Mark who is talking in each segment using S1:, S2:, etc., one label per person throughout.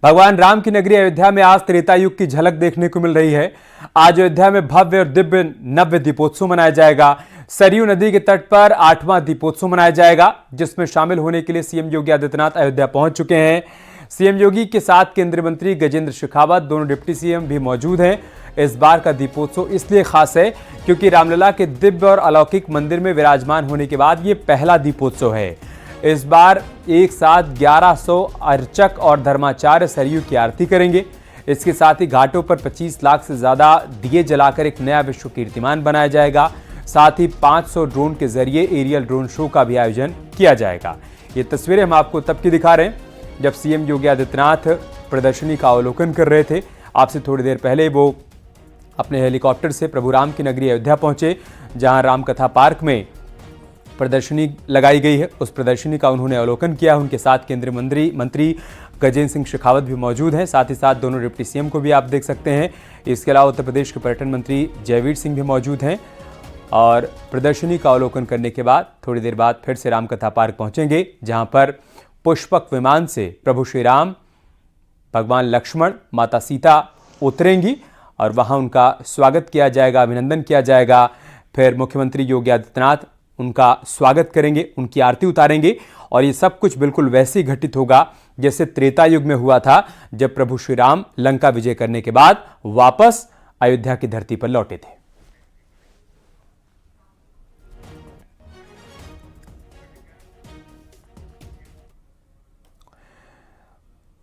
S1: भगवान राम की नगरी अयोध्या में आज त्रेता युग की झलक देखने को मिल रही है। आज अयोध्या में भव्य और दिव्य नव्य दीपोत्सव मनाया जाएगा। सरयू नदी के तट पर 8वां दीपोत्सव मनाया जाएगा, जिसमें शामिल होने के लिए सीएम योगी आदित्यनाथ अयोध्या पहुंच चुके हैं। सीएम योगी के साथ केंद्रीय मंत्री गजेंद्र शेखावत, दोनों डिप्टी सीएम भी मौजूद हैं। इस बार का दीपोत्सव इसलिए खास है क्योंकि रामलला के दिव्य और अलौकिक मंदिर में विराजमान होने के बाद ये पहला दीपोत्सव है। इस बार एक साथ 1100 अर्चक और धर्माचार्य सरयू की आरती करेंगे। इसके साथ ही घाटों पर 25 लाख से ज्यादा दिए जलाकर एक नया विश्व कीर्तिमान बनाया जाएगा। साथ ही 500 ड्रोन के जरिए एरियल ड्रोन शो का भी आयोजन किया जाएगा। ये तस्वीरें हम आपको तब की दिखा रहे हैं जब सीएम योगी आदित्यनाथ प्रदर्शनी का अवलोकन कर रहे थे। आपसे थोड़ी देर पहले वो अपने हेलीकॉप्टर से प्रभु राम की नगरी अयोध्या पहुंचे, जहां रामकथा पार्क में प्रदर्शनी लगाई गई है। उस प्रदर्शनी का उन्होंने अवलोकन किया। उनके साथ केंद्रीय मंत्री गजेंद्र सिंह शेखावत भी मौजूद हैं। साथ ही साथ दोनों डिप्टी सीएम को भी आप देख सकते हैं। इसके अलावा उत्तर प्रदेश के पर्यटन मंत्री जयवीर सिंह भी मौजूद हैं और प्रदर्शनी का अवलोकन करने के बाद थोड़ी देर बाद फिर से रामकथा पार्क पहुंचेंगे, जहां पर पुष्पक विमान से प्रभु श्री राम, भगवान लक्ष्मण, माता सीता उतरेंगी और वहां उनका स्वागत किया जाएगा, अभिनंदन किया जाएगा। फिर मुख्यमंत्री योगी आदित्यनाथ उनका स्वागत करेंगे, उनकी आरती उतारेंगे और ये सब कुछ बिल्कुल वैसे ही घटित होगा जैसे त्रेता युग में हुआ था, जब प्रभु श्री राम लंका विजय करने के बाद वापस अयोध्या की धरती पर लौटे थे।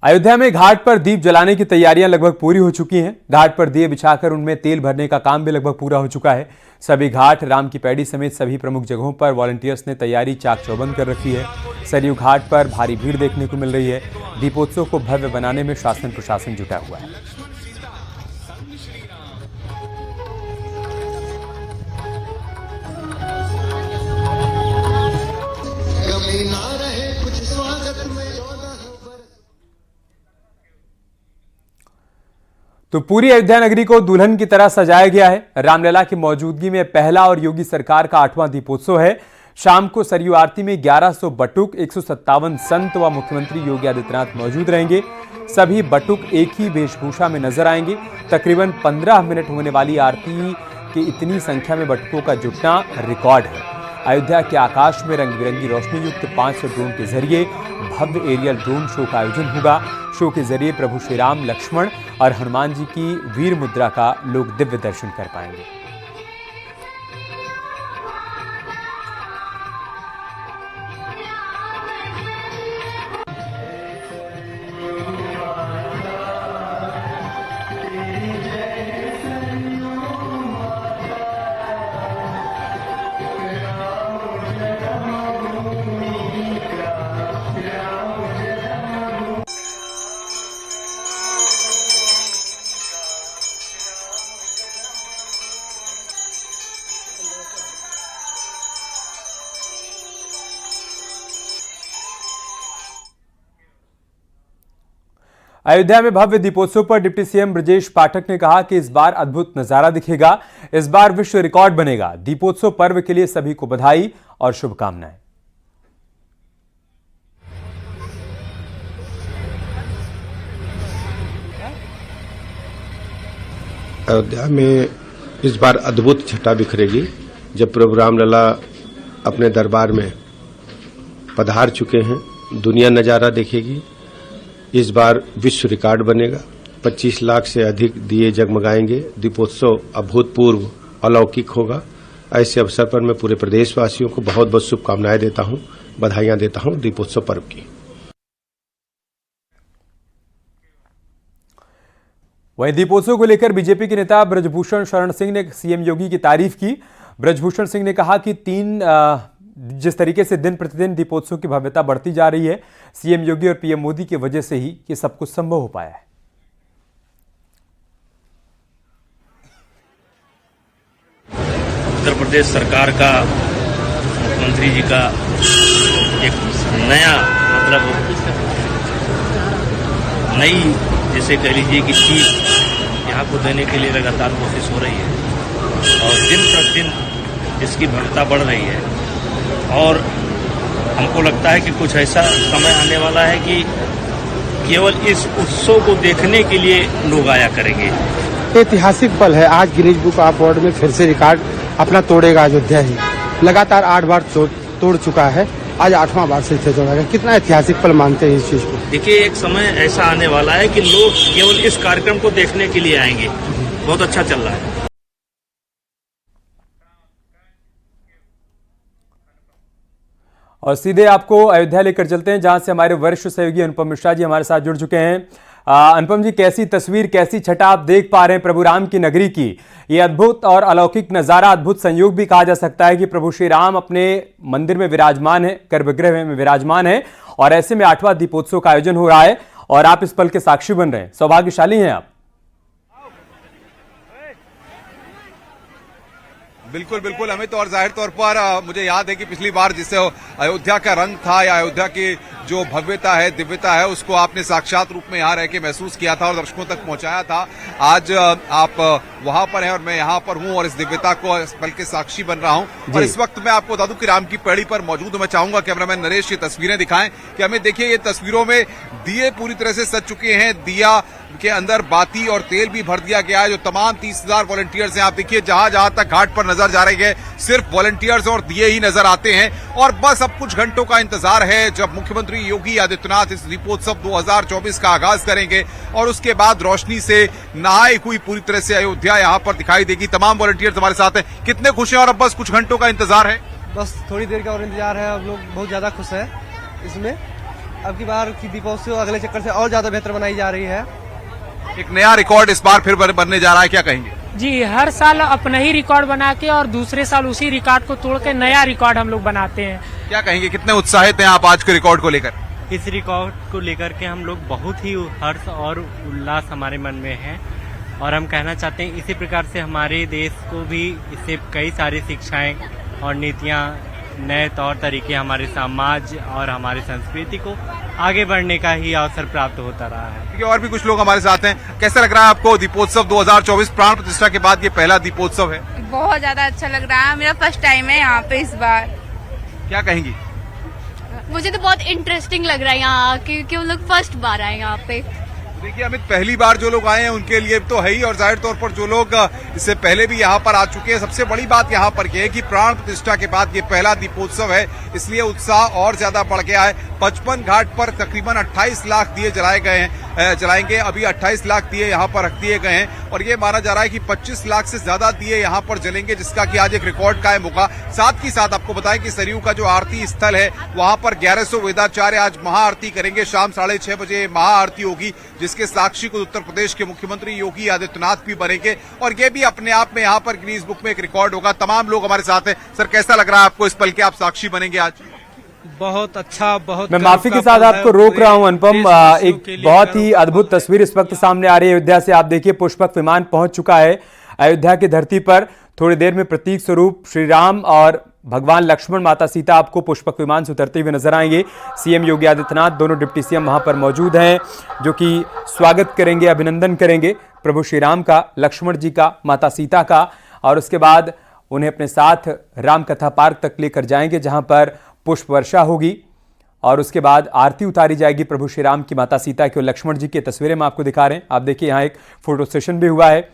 S1: अयोध्या में घाट पर दीप जलाने की तैयारियां लगभग पूरी हो चुकी हैं। घाट पर दिए बिछाकर उनमें तेल भरने का काम भी लगभग पूरा हो चुका है। सभी घाट, राम की पैड़ी समेत सभी प्रमुख जगहों पर वॉलंटियर्स ने तैयारी चाक चौबंद कर रखी है। सरयू घाट पर भारी भीड़ देखने को मिल रही है। दीपोत्सव को भव्य बनाने में शासन प्रशासन जुटा हुआ है। तो पूरी अयोध्या नगरी को दुल्हन की तरह सजाया गया है। रामलला की मौजूदगी में पहला और योगी सरकार का 8वां दीपोत्सव है। शाम को सरयू आरती में 1100 बटुक, 157 संत व मुख्यमंत्री योगी आदित्यनाथ मौजूद रहेंगे। सभी बटुक एक ही वेशभूषा में नजर आएंगे। तकरीबन 15 मिनट होने वाली आरती की इतनी संख्या में बटुकों का जुटना रिकॉर्ड है। अयोध्या के आकाश में रंग बिरंगी रोशनी युक्त 500 ड्रोन के जरिए भव्य एरियल ड्रोन शो का आयोजन होगा। शो के जरिए प्रभु श्री राम, लक्ष्मण और हनुमान जी की वीर मुद्रा का लोग दिव्य दर्शन कर पाएंगे। अयोध्या में भव्य दीपोत्सव पर डिप्टी सीएम ब्रजेश पाठक ने कहा कि इस बार अद्भुत नजारा दिखेगा। इस बार विश्व रिकॉर्ड बनेगा। दीपोत्सव पर्व के लिए सभी को बधाई और शुभकामनाएं।
S2: अयोध्या में इस बार अद्भुत छटा बिखरेगी। जब प्रभु रामलला अपने दरबार में पधार चुके हैं, दुनिया नजारा देखेगी। इस बार विश्व रिकॉर्ड बनेगा। 25 लाख से अधिक दिए जगमगाएंगे। दीपोत्सव अभूतपूर्व अलौकिक होगा। ऐसे अवसर पर मैं पूरे प्रदेशवासियों को बहुत बहुत शुभकामनाएं देता हूं, बधाइयां देता हूं दीपोत्सव पर्व की।
S1: वहीं दीपोत्सव को लेकर बीजेपी के नेता ब्रजभूषण शरण सिंह ने सीएम योगी की तारीफ की। ब्रजभूषण सिंह ने कहा कि जिस तरीके से दिन प्रतिदिन दीपोत्सव की भव्यता बढ़ती जा रही है, सीएम योगी और पीएम मोदी की वजह से ही ये सब कुछ संभव हो पाया है।
S3: उत्तर प्रदेश सरकार का, मुख्यमंत्री जी का एक नया नई जैसे कह लीजिए कि चीज यहाँ को देने के लिए लगातार कोशिश हो रही है और दिन प्रतिदिन इसकी भव्यता बढ़ रही है। और हमको लगता है कि कुछ ऐसा समय आने वाला है कि केवल इस उत्सव को देखने के लिए लोग आया करेंगे।
S4: ऐतिहासिक पल है। आज गिनीज बुक ऑफ वर्ल्ड में फिर से रिकॉर्ड अपना तोड़ेगा अयोध्या ही। लगातार 8 बार तोड़ चुका है, आज 8वां बार से तोड़ेगा। कितना ऐतिहासिक पल मानते हैं इस चीज को?
S3: देखिए, एक समय ऐसा आने वाला है कि लोग केवल इस कार्यक्रम को देखने के लिए आएंगे। बहुत अच्छा चल रहा है।
S1: और सीधे आपको अयोध्या लेकर चलते हैं, जहां से हमारे वरिष्ठ सहयोगी अनुपम मिश्रा जी हमारे साथ जुड़ चुके हैं। अनुपम जी, कैसी तस्वीर, कैसी छटा आप देख पा रहे हैं प्रभु राम की नगरी की? ये अद्भुत और अलौकिक नजारा, अद्भुत संयोग भी कहा जा सकता है कि प्रभु श्री राम अपने मंदिर में विराजमान है, गर्भगृह में विराजमान है, और ऐसे में 8वां दीपोत्सव का आयोजन हो रहा है और आप इस पल के साक्षी बन रहे हैं। सौभाग्यशाली हैं आप।
S5: बिल्कुल बिल्कुल अमित, और जाहिर तौर पर मुझे याद है कि पिछली बार जिससे अयोध्या का रंग था या अयोध्या की जो भव्यता है, दिव्यता है, उसको आपने साक्षात रूप में यहाँ रह के महसूस किया था और दर्शकों तक पहुंचाया था। आज आप वहां पर हैं और मैं यहाँ पर हूँ और इस दिव्यता को इस पल के साक्षी बन रहा हूँ। और इस वक्त मैं आपको बता दूं कि राम की पैड़ी पर मौजूद हूं। मैं चाहूंगा कैमरामैन नरेश ये तस्वीरें दिखाएं कि हमें देखिए, ये तस्वीरों में दिए पूरी तरह से सज चुके हैं। दिया के अंदर बाती और तेल भी भर दिया गया है। जो तमाम 30,000 वॉलंटियर्स हैं, आप देखिए जहां जहां तक घाट पर नजर जा रहे हैं, सिर्फ वॉलंटियर्स और दिए ही नजर आते हैं। और बस अब कुछ घंटों का इंतजार है जब मुख्यमंत्री योगी आदित्यनाथ इस दीपोत्सव 2024 का आगाज करेंगे और उसके बाद रोशनी से नहाई हुई पूरी तरह से अयोध्या यहां पर दिखाई देगी। तमाम वॉलंटियर्स हमारे साथ हैं। कितने खुश हैं और अब बस कुछ घंटों का इंतजार है?
S6: बस थोड़ी देर का और इंतजार है। अब लोग बहुत ज्यादा खुश हैं इसमें। अब की बार की दीपोत्सव अगले चक्कर से और ज्यादा बेहतर बनाई जा रही है।
S5: एक नया रिकॉर्ड इस बार फिर बनने जा रहा है, क्या कहेंगे?
S7: जी, हर साल अपना ही रिकॉर्ड बना के और दूसरे साल उसी रिकॉर्ड को तोड़ के नया रिकॉर्ड हम लोग बनाते हैं।
S5: क्या कहेंगे, कितने उत्साहित हैं आप आज के रिकॉर्ड को लेकर?
S8: इस रिकॉर्ड को लेकर के हम लोग बहुत ही हर्ष और उल्लास हमारे मन में है और हम कहना चाहते हैं इसी प्रकार से हमारे देश को भी इससे कई सारी शिक्षाएं और नीतियां, नए तौर तरीके हमारे समाज और हमारी संस्कृति को आगे बढ़ने का ही अवसर प्राप्त होता रहा है।
S5: और भी कुछ लोग हमारे साथ हैं। कैसा लग रहा है आपको दीपोत्सव 2024? प्राण प्रतिष्ठा के बाद ये पहला दीपोत्सव है।
S9: बहुत ज्यादा अच्छा लग रहा है। मेरा फर्स्ट टाइम है यहाँ पे इस बार।
S5: क्या कहेंगी?
S9: मुझे तो बहुत इंटरेस्टिंग लग रहा है यहाँ क्योंकि वो लोग फर्स्ट बार आए यहाँ पे।
S5: देखिए अमित, पहली बार जो लोग आए हैं उनके लिए तो है ही, और जाहिर तौर पर जो लोग इससे पहले भी यहाँ पर आ चुके हैं, सबसे बड़ी बात यहाँ पर यह है कि प्राण प्रतिष्ठा के बाद ये पहला दीपोत्सव है, इसलिए उत्साह और ज्यादा बढ़ गया है। 55 घाट पर तकरीबन 28 लाख दिए जलाएंगे। अभी 28 लाख दिए यहाँ पर रख दिए गए हैं और ये माना जा रहा है कि 25 लाख से ज्यादा दिए यहाँ पर जलेंगे, जिसका कि आज एक रिकॉर्ड कायम होगा। साथ ही साथ आपको बताएं कि सरयू का जो आरती स्थल है वहां पर 1100 वेदाचार्य आज महाआरती करेंगे। शाम 6:30 बजे महाआरती होगी, जिसके साक्षी को उत्तर प्रदेश के मुख्यमंत्री योगी आदित्यनाथ भी बनेंगे और ये भी अपने आप में यहाँ पर गिनीज बुक में एक रिकॉर्ड होगा। तमाम लोग हमारे साथ हैं। सर, कैसा लग रहा है आपको इस पल के आप साक्षी बनेंगे आज?
S6: बहुत अच्छा, बहुत।
S1: मैं माफी के साथ आपको रोक रहा हूं अनुपम, एक बहुत ही अद्भुत तस्वीर इस वक्त सामने आ रही है अयोध्या से। आप देखिए, पुष्पक विमान पहुंच चुका है अयोध्या की धरती पर। थोड़ी देर में प्रतीक स्वरूप श्री राम और भगवान लक्ष्मण, माता सीता आपको पुष्पक विमान से उतरते हुए नजर आएंगे। सीएम योगी आदित्यनाथ, दोनों डिप्टी सीएम वहां पर मौजूद हैं, जो कि स्वागत करेंगे, अभिनंदन करेंगे प्रभु श्री राम का, लक्ष्मण जी का, माता सीता का, और उसके बाद उन्हें अपने साथ राम कथा पार्क तक लेकर जाएंगे, जहां पर पुष्प वर्षा होगी और उसके बाद आरती उतारी जाएगी प्रभु श्री राम की, माता सीता की और लक्ष्मण जी की। तस्वीरें हम आपको दिखा रहे हैं। आप देखिए, यहाँ एक फोटो सेशन भी हुआ है।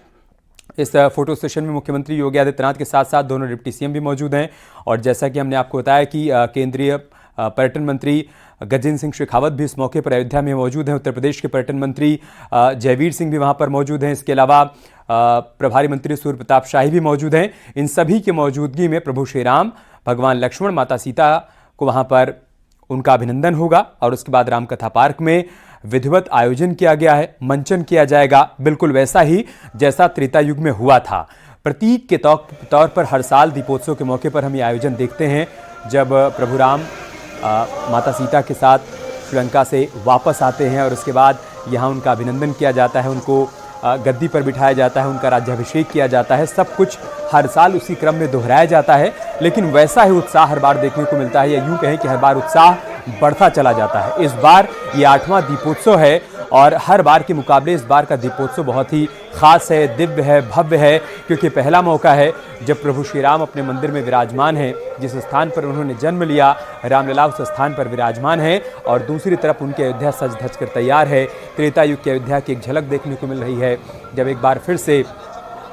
S1: इस फोटो सेशन में मुख्यमंत्री योगी आदित्यनाथ के साथ साथ दोनों डिप्टी सीएम भी मौजूद हैं और जैसा कि हमने आपको बताया कि केंद्रीय पर्यटन मंत्री गजेंद्र सिंह शेखावत भी इस मौके पर अयोध्या में मौजूद हैं। उत्तर प्रदेश के पर्यटन मंत्री जयवीर सिंह भी वहां पर मौजूद हैं। इसके अलावा प्रभारी मंत्री सूर्य प्रताप शाही भी मौजूद हैं। इन सभी की मौजूदगी में प्रभु श्री राम, भगवान लक्ष्मण, माता सीता को वहां पर उनका अभिनंदन होगा और उसके बाद रामकथा पार्क में विधिवत आयोजन किया गया है, मंचन किया जाएगा, बिल्कुल वैसा ही जैसा त्रेता युग में हुआ था। प्रतीक के तौर पर हर साल दीपोत्सव के मौके पर हम ये आयोजन देखते हैं, जब प्रभु राम माता सीता के साथ श्रीलंका से वापस आते हैं और उसके बाद यहाँ उनका अभिनंदन किया जाता है, उनको गद्दी पर बिठाया जाता है, उनका राज्याभिषेक किया जाता है। सब कुछ हर साल उसी क्रम में दोहराया जाता है, लेकिन वैसा ही उत्साह हर बार देखने को मिलता है, या यूं कहें कि हर बार उत्साह बढ़ता चला जाता है। इस बार ये 8वां दीपोत्सव है और हर बार के मुकाबले इस बार का दीपोत्सव बहुत ही खास है, दिव्य है, भव्य है, क्योंकि पहला मौका है जब प्रभु श्री राम अपने मंदिर में विराजमान हैं। जिस स्थान पर उन्होंने जन्म लिया, रामलला उस स्थान पर विराजमान है और दूसरी तरफ उनकी अयोध्या सज धज कर तैयार है। त्रेता युग की अयोध्या की एक झलक देखने को मिल रही है, जब एक बार फिर से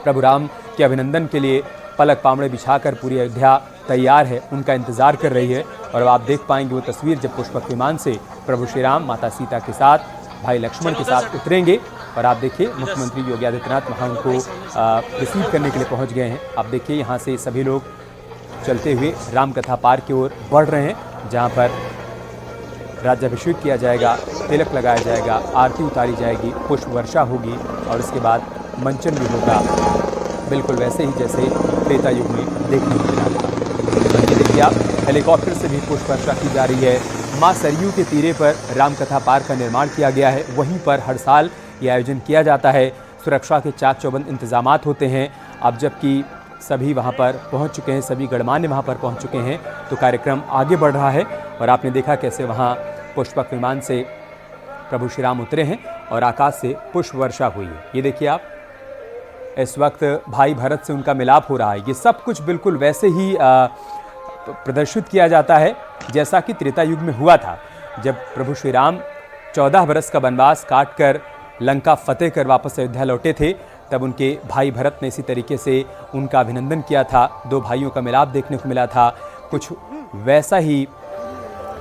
S1: प्रभु राम के अभिनंदन के लिए पलक पामड़े बिछाकर पूरी अयोध्या तैयार है, उनका इंतजार कर रही है। और अब आप देख पाएंगे वो तस्वीर जब पुष्पक विमान से प्रभु श्री राम माता सीता के साथ, भाई लक्ष्मण के साथ उतरेंगे। और आप देखिए मुख्यमंत्री योगी आदित्यनाथ वहाँ उनको रिसीव करने के लिए पहुँच गए हैं। आप देखिए यहाँ से सभी लोग चलते हुए रामकथा पार्क की ओर बढ़ रहे हैं, जहाँ पर राज्याभिषेक किया जाएगा, तिलक लगाया जाएगा, आरती उतारी जाएगी, पुष्प वर्षा होगी और उसके बाद मंचन भी होगा, बिल्कुल वैसे ही जैसे त्रेता युग में देखने को मिला था। देखिए आप, हेलीकॉप्टर से भी पुष्प वर्षा की जा रही है। मां सरयू के तीरे पर रामकथा पार्क का निर्माण किया गया है, वहीं पर हर साल ये आयोजन किया जाता है। सुरक्षा के चाक चौबंद इंतजामात होते हैं। अब जबकि सभी वहां पर पहुंच चुके हैं, सभी गणमान्य वहां पर पहुंच चुके हैं, तो कार्यक्रम आगे बढ़ रहा है। और आपने देखा कैसे वहां पुष्पक विमान से प्रभु श्री राम उतरे हैं और आकाश से पुष्प वर्षा हुई है। ये देखिए आप, इस वक्त भाई भरत से उनका मिलाप हो रहा है। ये सब कुछ बिल्कुल वैसे ही प्रदर्शित किया जाता है जैसा कि त्रेता युग में हुआ था, जब प्रभु श्री राम 14 बरस का वनवास काट कर लंका फतेह कर वापस अयोध्या लौटे थे। तब उनके भाई भरत ने इसी तरीके से उनका अभिनंदन किया था, दो भाइयों का मिलाप देखने को मिला था। कुछ वैसा ही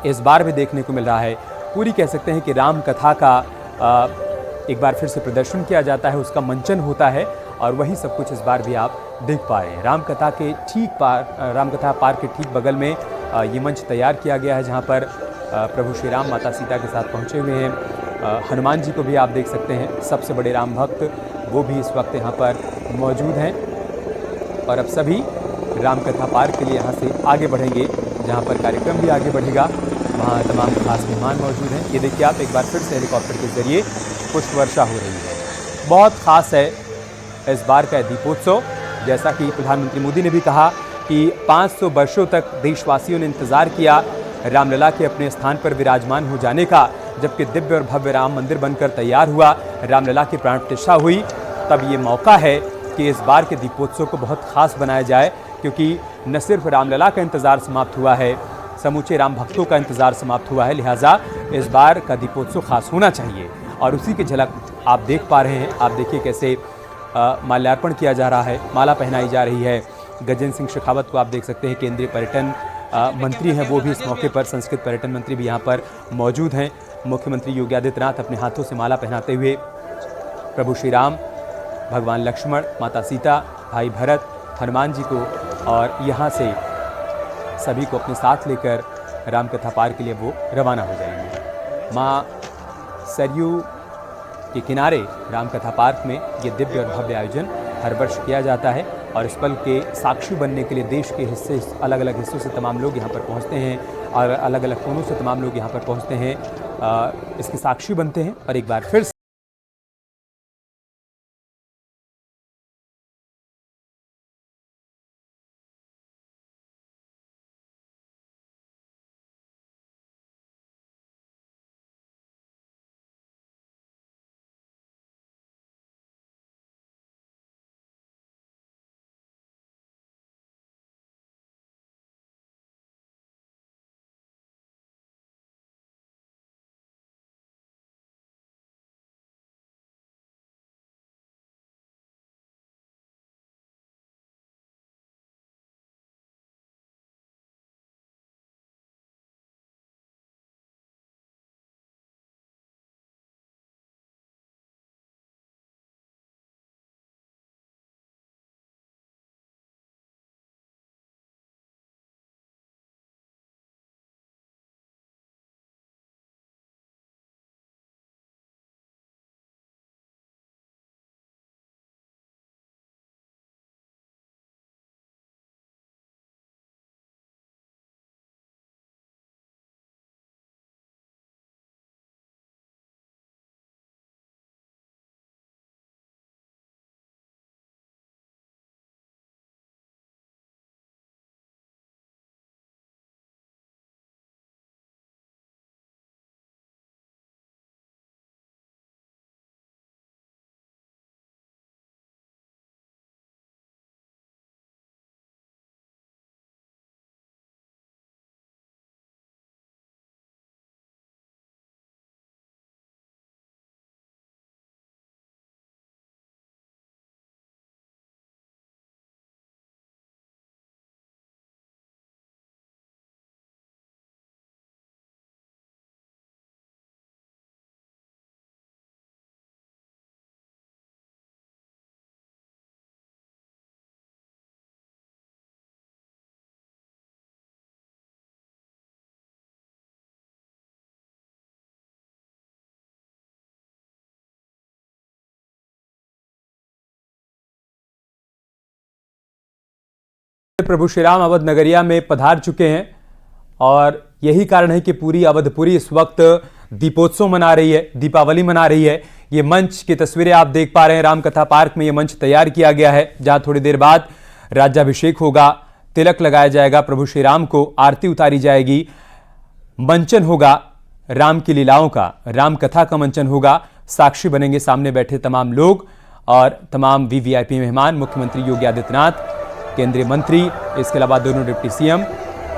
S1: इस बार भी देखने को मिल रहा है। पूरी कह सकते हैं कि राम कथा का एक बार फिर से प्रदर्शन किया जाता है, उसका मंचन होता है और वही सब कुछ इस बार भी आप देख पा रहे हैं। रामकथा के ठीक रामकथा पार्क के ठीक बगल में ये मंच तैयार किया गया है, जहाँ पर प्रभु श्री राम माता सीता के साथ पहुँचे हुए हैं। हनुमान जी को भी आप देख सकते हैं, सबसे बड़े राम भक्त, वो भी इस वक्त यहाँ पर मौजूद हैं। और अब सभी रामकथा पार्क के लिए यहाँ से आगे बढ़ेंगे, जहाँ पर कार्यक्रम भी आगे बढ़ेगा। वहाँ तमाम खास मेहमान मौजूद हैं। ये देखिए आप, एक बार फिर से हेलीकॉप्टर के जरिए पुष्प वर्षा हो रही है। बहुत खास है इस बार का दीपोत्सव। जैसा कि प्रधानमंत्री मोदी ने भी कहा कि 500 वर्षों तक देशवासियों ने इंतजार किया रामलला के अपने स्थान पर विराजमान हो जाने का, जबकि दिव्य और भव्य राम मंदिर बनकर तैयार हुआ, रामलला की प्राण प्रतिष्ठा हुई। तब ये मौका है कि इस बार के दीपोत्सव को बहुत खास बनाया जाए, क्योंकि न सिर्फ रामलला का इंतजार समाप्त हुआ है, समूचे राम भक्तों का इंतजार समाप्त हुआ है। लिहाजा इस बार का दीपोत्सव खास होना चाहिए और उसी की झलक आप देख पा रहे हैं। आप देखिए कैसे माल्यार्पण किया जा रहा है, माला पहनाई जा रही है। गजेंद्र सिंह शेखावत को आप देख सकते हैं, केंद्रीय पर्यटन मंत्री हैं, वो भी इस मौके पर, संस्कृत पर्यटन मंत्री भी यहाँ पर मौजूद हैं। मुख्यमंत्री योगी आदित्यनाथ अपने हाथों से माला पहनाते हुए प्रभु श्री राम, भगवान लक्ष्मण, माता सीता, भाई भरत, हनुमान जी को और यहाँ से सभी को अपने साथ लेकर रामकथा पार्क के लिए वो रवाना हो जाएंगे। माँ सरयू के किनारे रामकथा पार्क में ये दिव्य और भव्य आयोजन हर वर्ष किया जाता है और इस पल के साक्षी बनने के लिए देश के हिस्से, अलग अलग हिस्सों से तमाम लोग यहाँ पर पहुँचते हैं और अलग अलग कोनों से तमाम लोग यहाँ पर पहुँचते हैं, इसके साक्षी बनते हैं। और एक बार फिर प्रभु श्री राम अवध नगरिया में पधार चुके हैं और यही कारण है कि पूरी अवधपुरी इस वक्त दीपोत्सव मना रही है, दीपावली मना रही है। ये मंच की तस्वीरें आप देख पा रहे हैं। रामकथा पार्क में ये मंच तैयार किया गया है, जहां थोड़ी देर बाद राज्याभिषेक होगा, तिलक लगाया जाएगा, प्रभु श्री राम को आरती उतारी जाएगी, मंचन होगा राम की लीलाओं का, रामकथा का मंचन होगा। साक्षी बनेंगे सामने बैठे तमाम लोग और तमाम वीवीआईपी मेहमान, मुख्यमंत्री योगी आदित्यनाथ, केंद्रीय मंत्री, इसके अलावा दोनों डिप्टी सीएम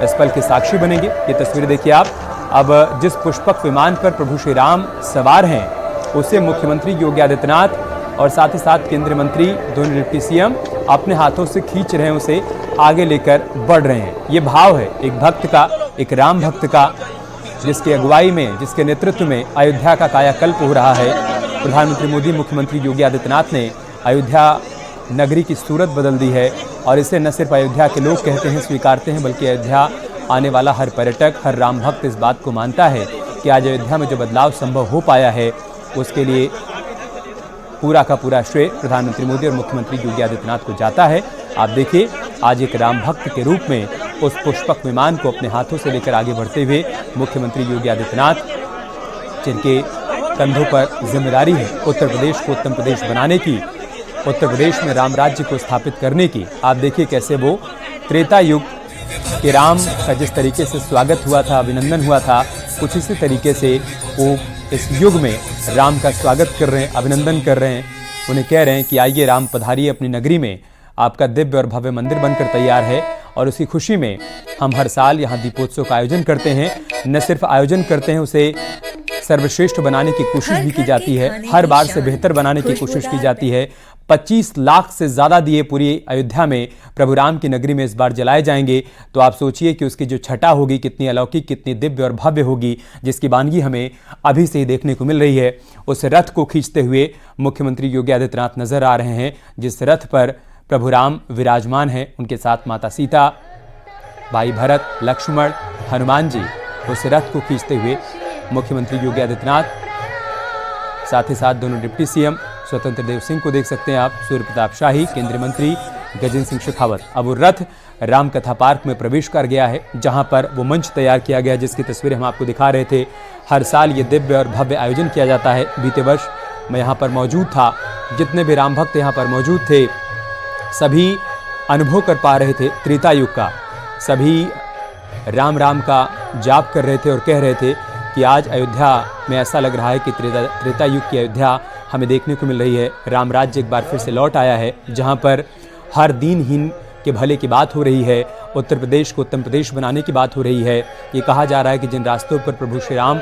S1: इस पल के साक्षी बनेंगे। ये तस्वीर देखिए आप। अब जिस पुष्पक विमान पर प्रभु श्री राम सवार हैं, उसे मुख्यमंत्री योगी आदित्यनाथ और साथ ही साथ केंद्रीय मंत्री, दोनों डिप्टी सीएम अपने हाथों से खींच रहे हैं, उसे आगे लेकर बढ़ रहे हैं। ये भाव है एक भक्त का, एक राम भक्त का, जिसकी अगुवाई में, जिसके नेतृत्व में अयोध्या का कायाकल्प हो रहा है। प्रधानमंत्री मोदी, मुख्यमंत्री योगी आदित्यनाथ ने अयोध्या नगरी की सूरत बदल दी है और इसे न सिर्फ अयोध्या के लोग कहते हैं, स्वीकारते हैं, बल्कि अयोध्या आने वाला हर पर्यटक, हर राम भक्त इस बात को मानता है कि आज अयोध्या में जो बदलाव संभव हो पाया है, उसके लिए पूरा का पूरा श्रेय प्रधानमंत्री मोदी और मुख्यमंत्री योगी आदित्यनाथ को जाता है। आप देखिए, आज एक राम भक्त के रूप में उस पुष्पक विमान को अपने हाथों से लेकर आगे बढ़ते हुए मुख्यमंत्री योगी आदित्यनाथ, जिनके कंधों पर जिम्मेदारी है उत्तर प्रदेश को उत्तम प्रदेश बनाने की, उत्तर प्रदेश में राम राज्य को स्थापित करने की। आप देखिए कैसे वो त्रेता युग के राम का जिस तरीके से स्वागत हुआ था, अभिनंदन हुआ था, कुछ इसी तरीके से वो इस युग में राम का स्वागत कर रहे हैं, अभिनंदन कर रहे हैं। उन्हें कह रहे हैं कि आइए राम पधारिए अपनी नगरी में, आपका दिव्य और भव्य मंदिर बनकर तैयार है। और उसी खुशी में हम हर साल यहाँ दीपोत्सव का आयोजन करते हैं। न सिर्फ आयोजन करते हैं, उसे सर्वश्रेष्ठ बनाने की कोशिश भी की जाती है, हर बार से बेहतर बनाने की कोशिश की जाती है। 25 लाख से ज्यादा दिए पूरी अयोध्या में प्रभु राम की नगरी में इस बार जलाए जाएंगे। तो आप सोचिए कि उसकी जो छटा होगी कितनी अलौकिक, कितनी दिव्य और भव्य होगी, जिसकी वानगी हमें अभी से ही देखने को मिल रही है। उस रथ को खींचते हुए मुख्यमंत्री योगी आदित्यनाथ नजर आ रहे हैं, जिस रथ पर प्रभु राम विराजमान हैं, उनके साथ माता सीता, भाई भरत, लक्ष्मण, हनुमान जी। उस रथ को खींचते हुए मुख्यमंत्री योगी आदित्यनाथ, साथ ही साथ दोनों डिप्टी सीएम स्वतंत्र देव सिंह को देख सकते हैं आप, सूर्य प्रताप शाही, केंद्रीय मंत्री गजेंद्र सिंह शेखावत। अब वो रथ रामकथा पार्क में प्रवेश कर गया है, जहां पर वो मंच तैयार किया गया, जिसकी तस्वीरें हम आपको दिखा रहे थे। हर साल ये दिव्य और भव्य आयोजन किया जाता है। बीते वर्ष मैं यहाँ पर मौजूद था, जितने भी राम भक्त यहाँ पर मौजूद थे, सभी अनुभव कर पा रहे थे त्रेता युग का, सभी राम राम का जाप कर रहे थे और कह रहे थे कि आज अयोध्या में ऐसा लग रहा है कि त्रेता युग की अयोध्या हमें देखने को मिल रही है। राम राज्य एक बार फिर से लौट आया है, जहां पर हर दीनहीन के भले की बात हो रही है, उत्तर प्रदेश को उत्तम प्रदेश बनाने की बात हो रही है। ये कहा जा रहा है कि जिन रास्तों पर प्रभु श्री राम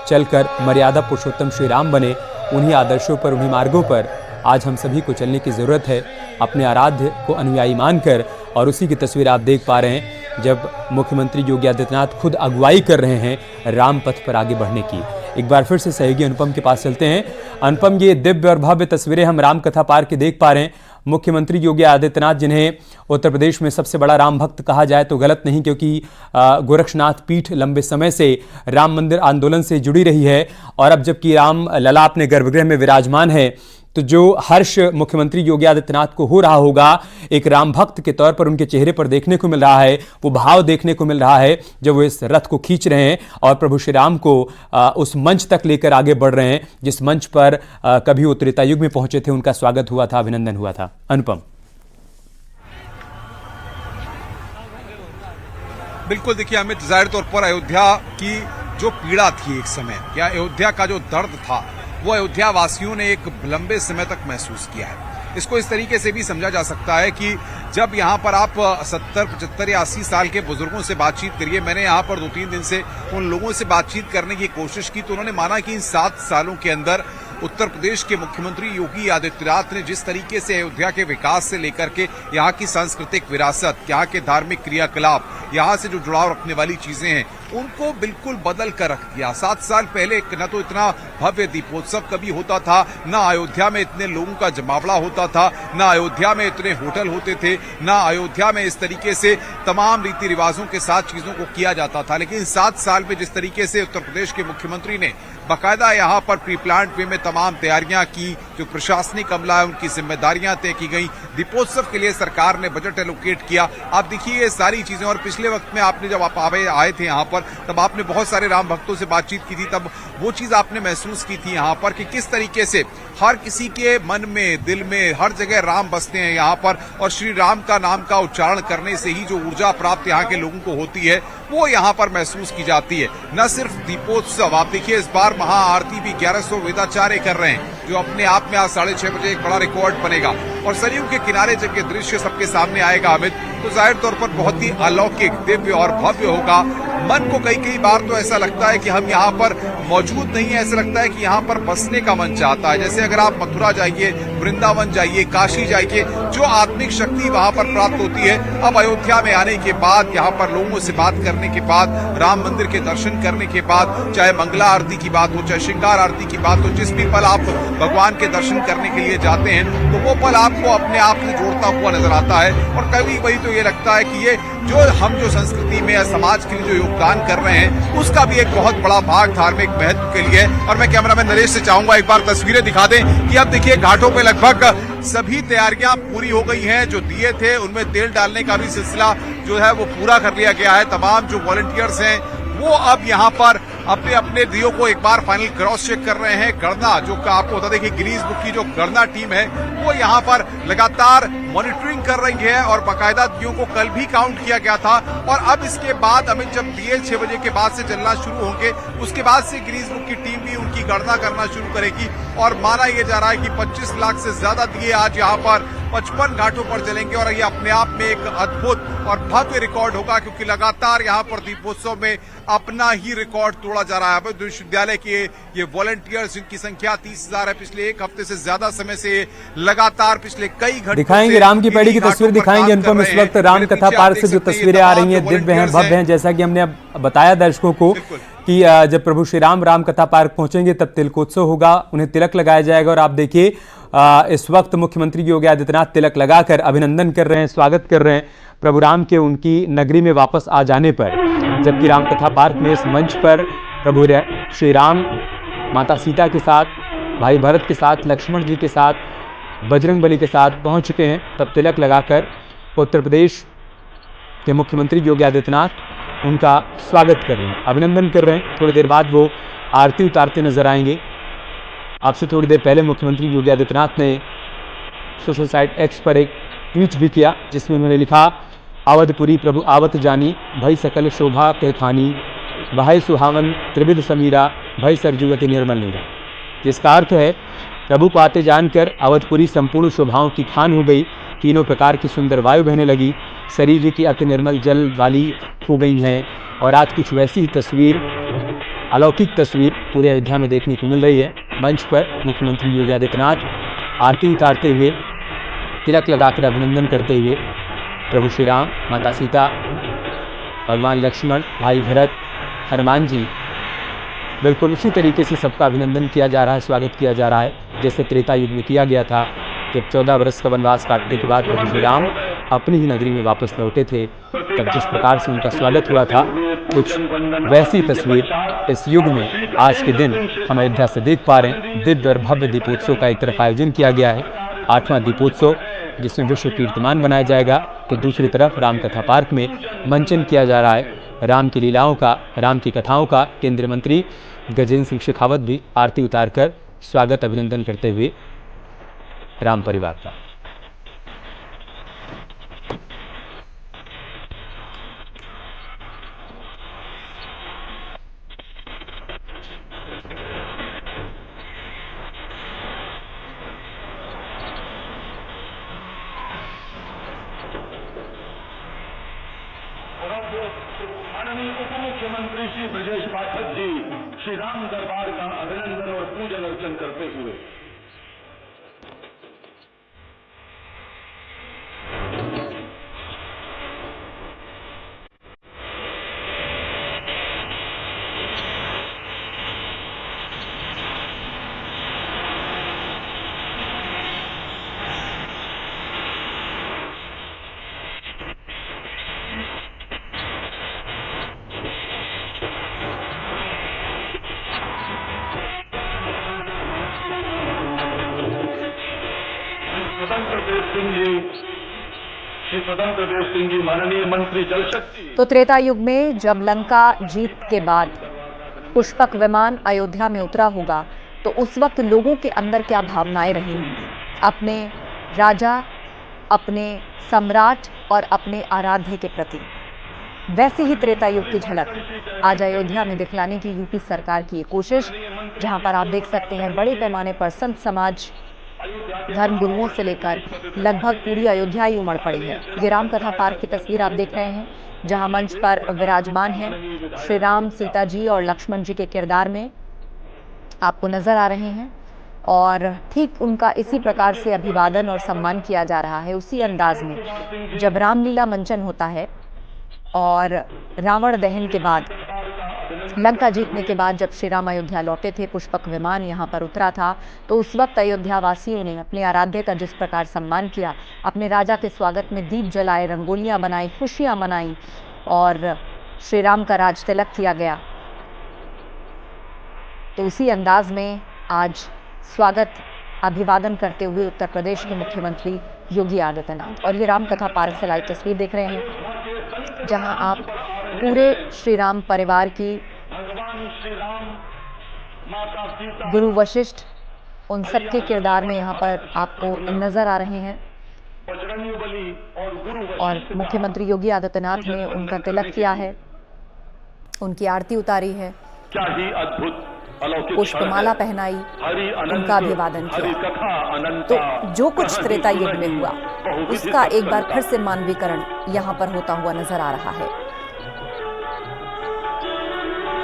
S1: चलकर मर्यादा पुरुषोत्तम श्री राम बने, उन्हीं आदर्शों पर, उन्हीं मार्गों पर आज हम सभी को चलने की ज़रूरत है, अपने आराध्य को अनुयायी मानकर। और उसी की तस्वीर आप देख पा रहे हैं, जब मुख्यमंत्री योगी आदित्यनाथ खुद अगुवाई कर रहे हैं राम पथ पर आगे बढ़ने की। एक बार फिर से सहयोगी अनुपम के पास चलते हैं। अनुपम, ये दिव्य और भव्य तस्वीरें हम रामकथा पार्क की देख पा रहे हैं। मुख्यमंत्री योगी आदित्यनाथ, जिन्हें उत्तर प्रदेश में सबसे बड़ा राम भक्त कहा जाए तो गलत नहीं, क्योंकि गोरक्षनाथ पीठ लंबे समय से राम मंदिर आंदोलन से जुड़ी रही है, और अब जबकि राम लला अपने गर्भगृह में विराजमान है, तो जो हर्ष मुख्यमंत्री योगी आदित्यनाथ को हो रहा होगा, एक राम भक्त के तौर पर उनके चेहरे पर देखने को मिल रहा है, वो भाव देखने को मिल रहा है जब वो इस रथ को खींच रहे हैं और प्रभु श्री राम को उस मंच तक लेकर आगे बढ़ रहे हैं, जिस मंच पर कभी वो त्रेता युग में पहुंचे थे, उनका स्वागत हुआ था, अभिनंदन हुआ था। अनुपम।
S5: बिल्कुल, देखिए अमित, जाहिर तौर पर अयोध्या की जो पीड़ा थी एक समय, या अयोध्या का जो दर्द था, वो अयोध्या वासियों ने एक लंबे समय तक महसूस किया है। इसको इस तरीके से भी समझा जा सकता है कि जब यहाँ पर आप 70, 75 या 80 साल के बुजुर्गों से बातचीत करिए, मैंने यहाँ पर 2-3 दिन से उन लोगों से बातचीत करने की कोशिश की, तो उन्होंने माना कि इन 7 सालों के अंदर उत्तर प्रदेश के मुख्यमंत्री योगी आदित्यनाथ ने जिस तरीके से अयोध्या के विकास से लेकर के यहाँ की सांस्कृतिक विरासत, यहाँ के धार्मिक क्रियाकलाप, यहाँ से जो जुड़ाव रखने वाली चीजें हैं, उनको बिल्कुल बदल कर रख दिया। 7 साल पहले न तो इतना भव्य दीपोत्सव कभी होता था, न अयोध्या में इतने लोगों का जमावड़ा होता था, न अयोध्या में इतने होटल होते थे, न अयोध्या में इस तरीके से तमाम रीति रिवाजों के साथ चीजों को किया जाता था। लेकिन 7 साल में जिस तरीके से उत्तर प्रदेश के मुख्यमंत्री ने बाकायदा यहाँ पर प्री प्लान्ड वे में तमाम तैयारियां की, जो प्रशासनिक अमला है उनकी जिम्मेदारियां तय की गई। दीपोत्सव के लिए सरकार ने बजट एलोकेट किया। आप देखिए ये सारी चीजें, और पिछले वक्त में आपने जब आप आए थे यहाँ पर तब आपने बहुत सारे राम भक्तों से बातचीत की थी, तब वो चीज आपने महसूस की थी यहाँ पर कि किस तरीके से हर किसी के मन में, दिल में, हर जगह राम बसते हैं यहाँ पर, और श्री राम का नाम का उच्चारण करने से ही जो ऊर्जा प्राप्त यहाँ के लोगों को होती है वो यहाँ पर महसूस की जाती है। न सिर्फ दीपोत्सव, आप देखिए इस बार महाआरती भी 1100 वेदाचार्य कर रहे हैं, जो अपने आप में आज 6:30 बजे एक बड़ा रिकॉर्ड बनेगा। और सरयू के किनारे जब ये दृश्य सबके सामने आएगा अमित, तो जाहिर तौर पर बहुत ही अलौकिक, दिव्य और भव्य होगा। मन को कई बार तो ऐसा लगता है कि हम यहाँ पर मौजूद नहीं है, ऐसा लगता है कि यहाँ पर बसने का मन चाहता है। जैसे अगर आप मथुरा जाइए, वृंदावन जाइए, काशी जाइए, जो आत्मिक शक्ति वहां पर प्राप्त होती है, अब अयोध्या में आने के बाद, यहाँ पर लोगों से बात करने के बाद, राम मंदिर के दर्शन करने के बाद, चाहे मंगला आरती की बात हो, चाहे श्रृंगार आरती की बात हो, जिस भी पल आप भगवान के दर्शन करने के लिए जाते हैं तो वो पल आपको अपने आप से जोड़ता हुआ नजर आता है। और कभी कभी तो ये लगता है कि ये जो संस्कृति में या समाज के लिए जो योगदान कर रहे हैं उसका भी एक बहुत बड़ा भाग धार्मिक महत्व के लिए। और मैं कैमरामैन नरेश से चाहूंगा एक बार तस्वीरें दिखा दें कि अब देखिए घाटों पे लगभग सभी तैयारियां पूरी हो गई हैं। जो दिए थे उनमें तेल डालने का भी सिलसिला जो है वो पूरा कर लिया गया है। तमाम जो वॉलंटियर्स हैं वो अब यहाँ पर अपने अपने दियो को एक बार फाइनल क्रॉस चेक कर रहे हैं। गणना जो आपको बता दें कि गिनीज बुक की जो गणना टीम है वो यहाँ पर लगातार मॉनिटरिंग कर रही है, और बाकायदा दियो को कल भी काउंट किया गया था। और अब इसके बाद अमित, जब दिए 6 बजे के बाद से चलना शुरू होंगे, उसके बाद से गिनीज बुक की टीम भी उनकी गणना करना शुरू करेगी। और माना यह जा रहा है कि 25 लाख से ज्यादा दिए आज यहाँ पर 55 घाटों पर जलेंगे, और ये अपने आप में एक अद्भुत और भव्य रिकॉर्ड होगा, क्योंकि लगातार यहाँ पर दीपोत्सव में अपना ही रिकॉर्ड तोड़ा जा रहा है। विश्वविद्यालय के ये वॉलंटियर्स, जिनकी संख्या 30,000 है, पिछले एक हफ्ते से ज्यादा समय से लगातार पिछले कई घंटों
S1: दिखाएंगे राम की पैड़ी की तस्वीर दिखाएंगे अनुपम। इस वक्त राम कथा पार्क से जो तस्वीरें आ रही हैं दिव्य हैं, भव्य हैं। जैसा कि हमने अब बताया दर्शकों को कि जब प्रभु श्री राम कथा पार्क पहुंचेंगे तब तिलकोत्सव होगा, उन्हें तिलक लगाया जाएगा। और आप देखिए इस वक्त मुख्यमंत्री योगी आदित्यनाथ तिलक लगाकर अभिनंदन कर रहे हैं, स्वागत कर रहे हैं प्रभु राम के उनकी नगरी में वापस आ जाने पर। जबकि रामकथा पार्क में इस मंच पर प्रभु श्री राम माता सीता के साथ, भाई भरत के साथ, लक्ष्मण जी के साथ, बजरंगबली के साथ पहुंच चुके हैं। तब तिलक लगाकर उत्तर प्रदेश के मुख्यमंत्री योगी आदित्यनाथ उनका स्वागत कर रहे हैं, अभिनंदन कर रहे हैं। थोड़ी देर बाद वो आरती उतारते नजर आएंगे। आपसे थोड़ी देर पहले मुख्यमंत्री योगी आदित्यनाथ ने सोशल साइट एक्स पर एक ट्वीट भी किया, जिसमें उन्होंने लिखा, अवधपुरी प्रभु आवत जानी, भई सकल शोभा के खानी, बहाय सुहावन त्रिविध समीरा, भई सरजुवती निर्मल नीरा। जिसका अर्थ है प्रभु को आते जानकर अवधपुरी संपूर्ण शोभाओं की खान हो गई, तीनों प्रकार की सुंदर वायु बहने लगी, शरीर की अति निर्मल जल वाली हो गई हैं। और आज कुछ वैसी ही तस्वीर, अलौकिक तस्वीर पूरे अयोध्या में देखने को मिल रही है। मंच पर मुख्यमंत्री योगी आदित्यनाथ आरती उतारते हुए, तिलक लगाकर अभिनंदन करते हुए प्रभु श्री राम, माता सीता, भगवान लक्ष्मण, भाई भरत, हनुमान जी, बिल्कुल उसी तरीके से सबका अभिनंदन किया जा रहा है, स्वागत किया जा रहा है, जैसे त्रेता युग में किया गया था। जब 14 वर्ष का वनवास काटने के बाद प्रभु श्री राम अपनी ही नगरी में वापस लौटे थे, तब जिस प्रकार से उनका स्वागत हुआ था, कुछ वैसी तस्वीर इस युग में आज के दिन हम अयोध्या से देख पा रहे हैं। दिव्य और भव्य दीपोत्सव का एक तरफ आयोजन किया गया है, 8वां दीपोत्सव, जिसमें विश्व कीर्तिमान बनाया जाएगा, तो दूसरी तरफ रामकथा पार्क में मंचन किया जा रहा है राम की लीलाओं का, राम की कथाओं का। केंद्रीय मंत्री गजेंद्र सिंह शेखावत भी आरती उतारकर स्वागत अभिनंदन करते हुए राम परिवार का।
S10: माननीय उप मुख्यमंत्री श्री ब्रजेश पाठक जी श्री राम दरबार का अभिनंदन और पूजन अर्चन करते हुए स्वतंत्र देव सिंह जी, श्री स्वतंत्र देव सिंह जी माननीय मंत्री जल शक्ति।
S11: तो त्रेता युग में जब लंका जीत के बाद पुष्पक विमान अयोध्या में उतरा होगा तो उस वक्त लोगों के अंदर क्या भावनाएं रही होंगी अपने राजा, अपने सम्राट और अपने आराध्य के प्रति। वैसे ही त्रेता युग की झलक आज अयोध्या में दिखलाने की यूपी सरकार की ये कोशिश, जहां पर आप देख सकते हैं बड़े पैमाने पर संत समाज, धर्म गुरुओं से लेकर लगभग पूरी अयोध्या ही उमड़ पड़ी है। ये रामकथा पार्क की तस्वीर आप देख रहे हैं, जहां मंच पर विराजमान है श्री राम, सीता जी और लक्ष्मण जी के किरदार में आपको नजर आ रहे हैं और ठीक उनका इसी प्रकार से अभिवादन और सम्मान किया जा रहा है। उसी अंदाज में जब रामलीला मंचन होता है और रावण दहन के बाद, लंका जीतने के बाद जब श्री राम अयोध्या लौटे थे, पुष्पक विमान यहाँ पर उतरा था, तो उस वक्त अयोध्या वासियों ने अपने आराध्य का जिस प्रकार सम्मान किया, अपने राजा के स्वागत में दीप जलाए, रंगोलियाँ बनाई, खुशियाँ मनाई और श्री राम का राज तिलक किया गया। तो उसी अंदाज में आज स्वागत, अभिवादन करते हुए उत्तर प्रदेश के मुख्यमंत्री योगी आदित्यनाथ। और ये रामकथा पार्क से लाइव तस्वीर देख रहे हैं, जहां आप पूरे श्री राम परिवार की, गुरु वशिष्ठ, उन सबके किरदार में यहाँ पर आपको नजर आ रहे हैं और मुख्यमंत्री योगी आदित्यनाथ ने उनका तिलक किया है, उनकी आरती उतारी है, पुष्पमाला पहनाई, उनका अभिवादन किया। तो जो कुछ त्रेता युग में हुआ उसका एक बार फिर से मानवीकरण यहाँ पर होता हुआ नजर आ रहा है।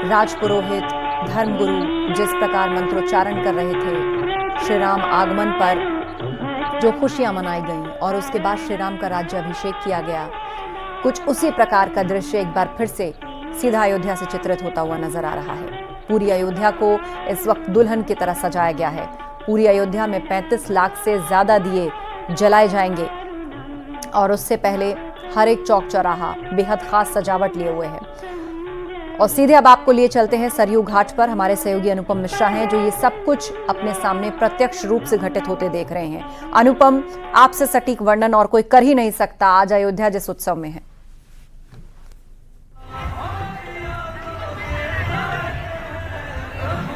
S11: राजपुरोहित, धर्मगुरु जिस प्रकार मंत्रोच्चारण कर रहे थे, श्री राम आगमन पर जो खुशियां मनाई गईं और उसके बाद श्री राम का राज्य अभिषेक किया गया, कुछ उसी प्रकार का दृश्य एक बार फिर से सीधा अयोध्या से चित्रित होता हुआ नजर आ रहा है। पूरी अयोध्या को इस वक्त दुल्हन की तरह सजाया गया है। पूरी अयोध्या में 35 लाख से ज्यादा दिए जलाए जाएंगे और उससे पहले हर एक चौक चौराहा बेहद खास सजावट लिए हुए है। और सीधे अब आपको लिए चलते हैं सरयू घाट पर। हमारे सहयोगी अनुपम मिश्रा हैं जो ये सब कुछ अपने सामने प्रत्यक्ष रूप से घटित होते देख रहे हैं। अनुपम, आपसे सटीक वर्णन और कोई कर ही नहीं सकता आज अयोध्या जिस उत्सव में है।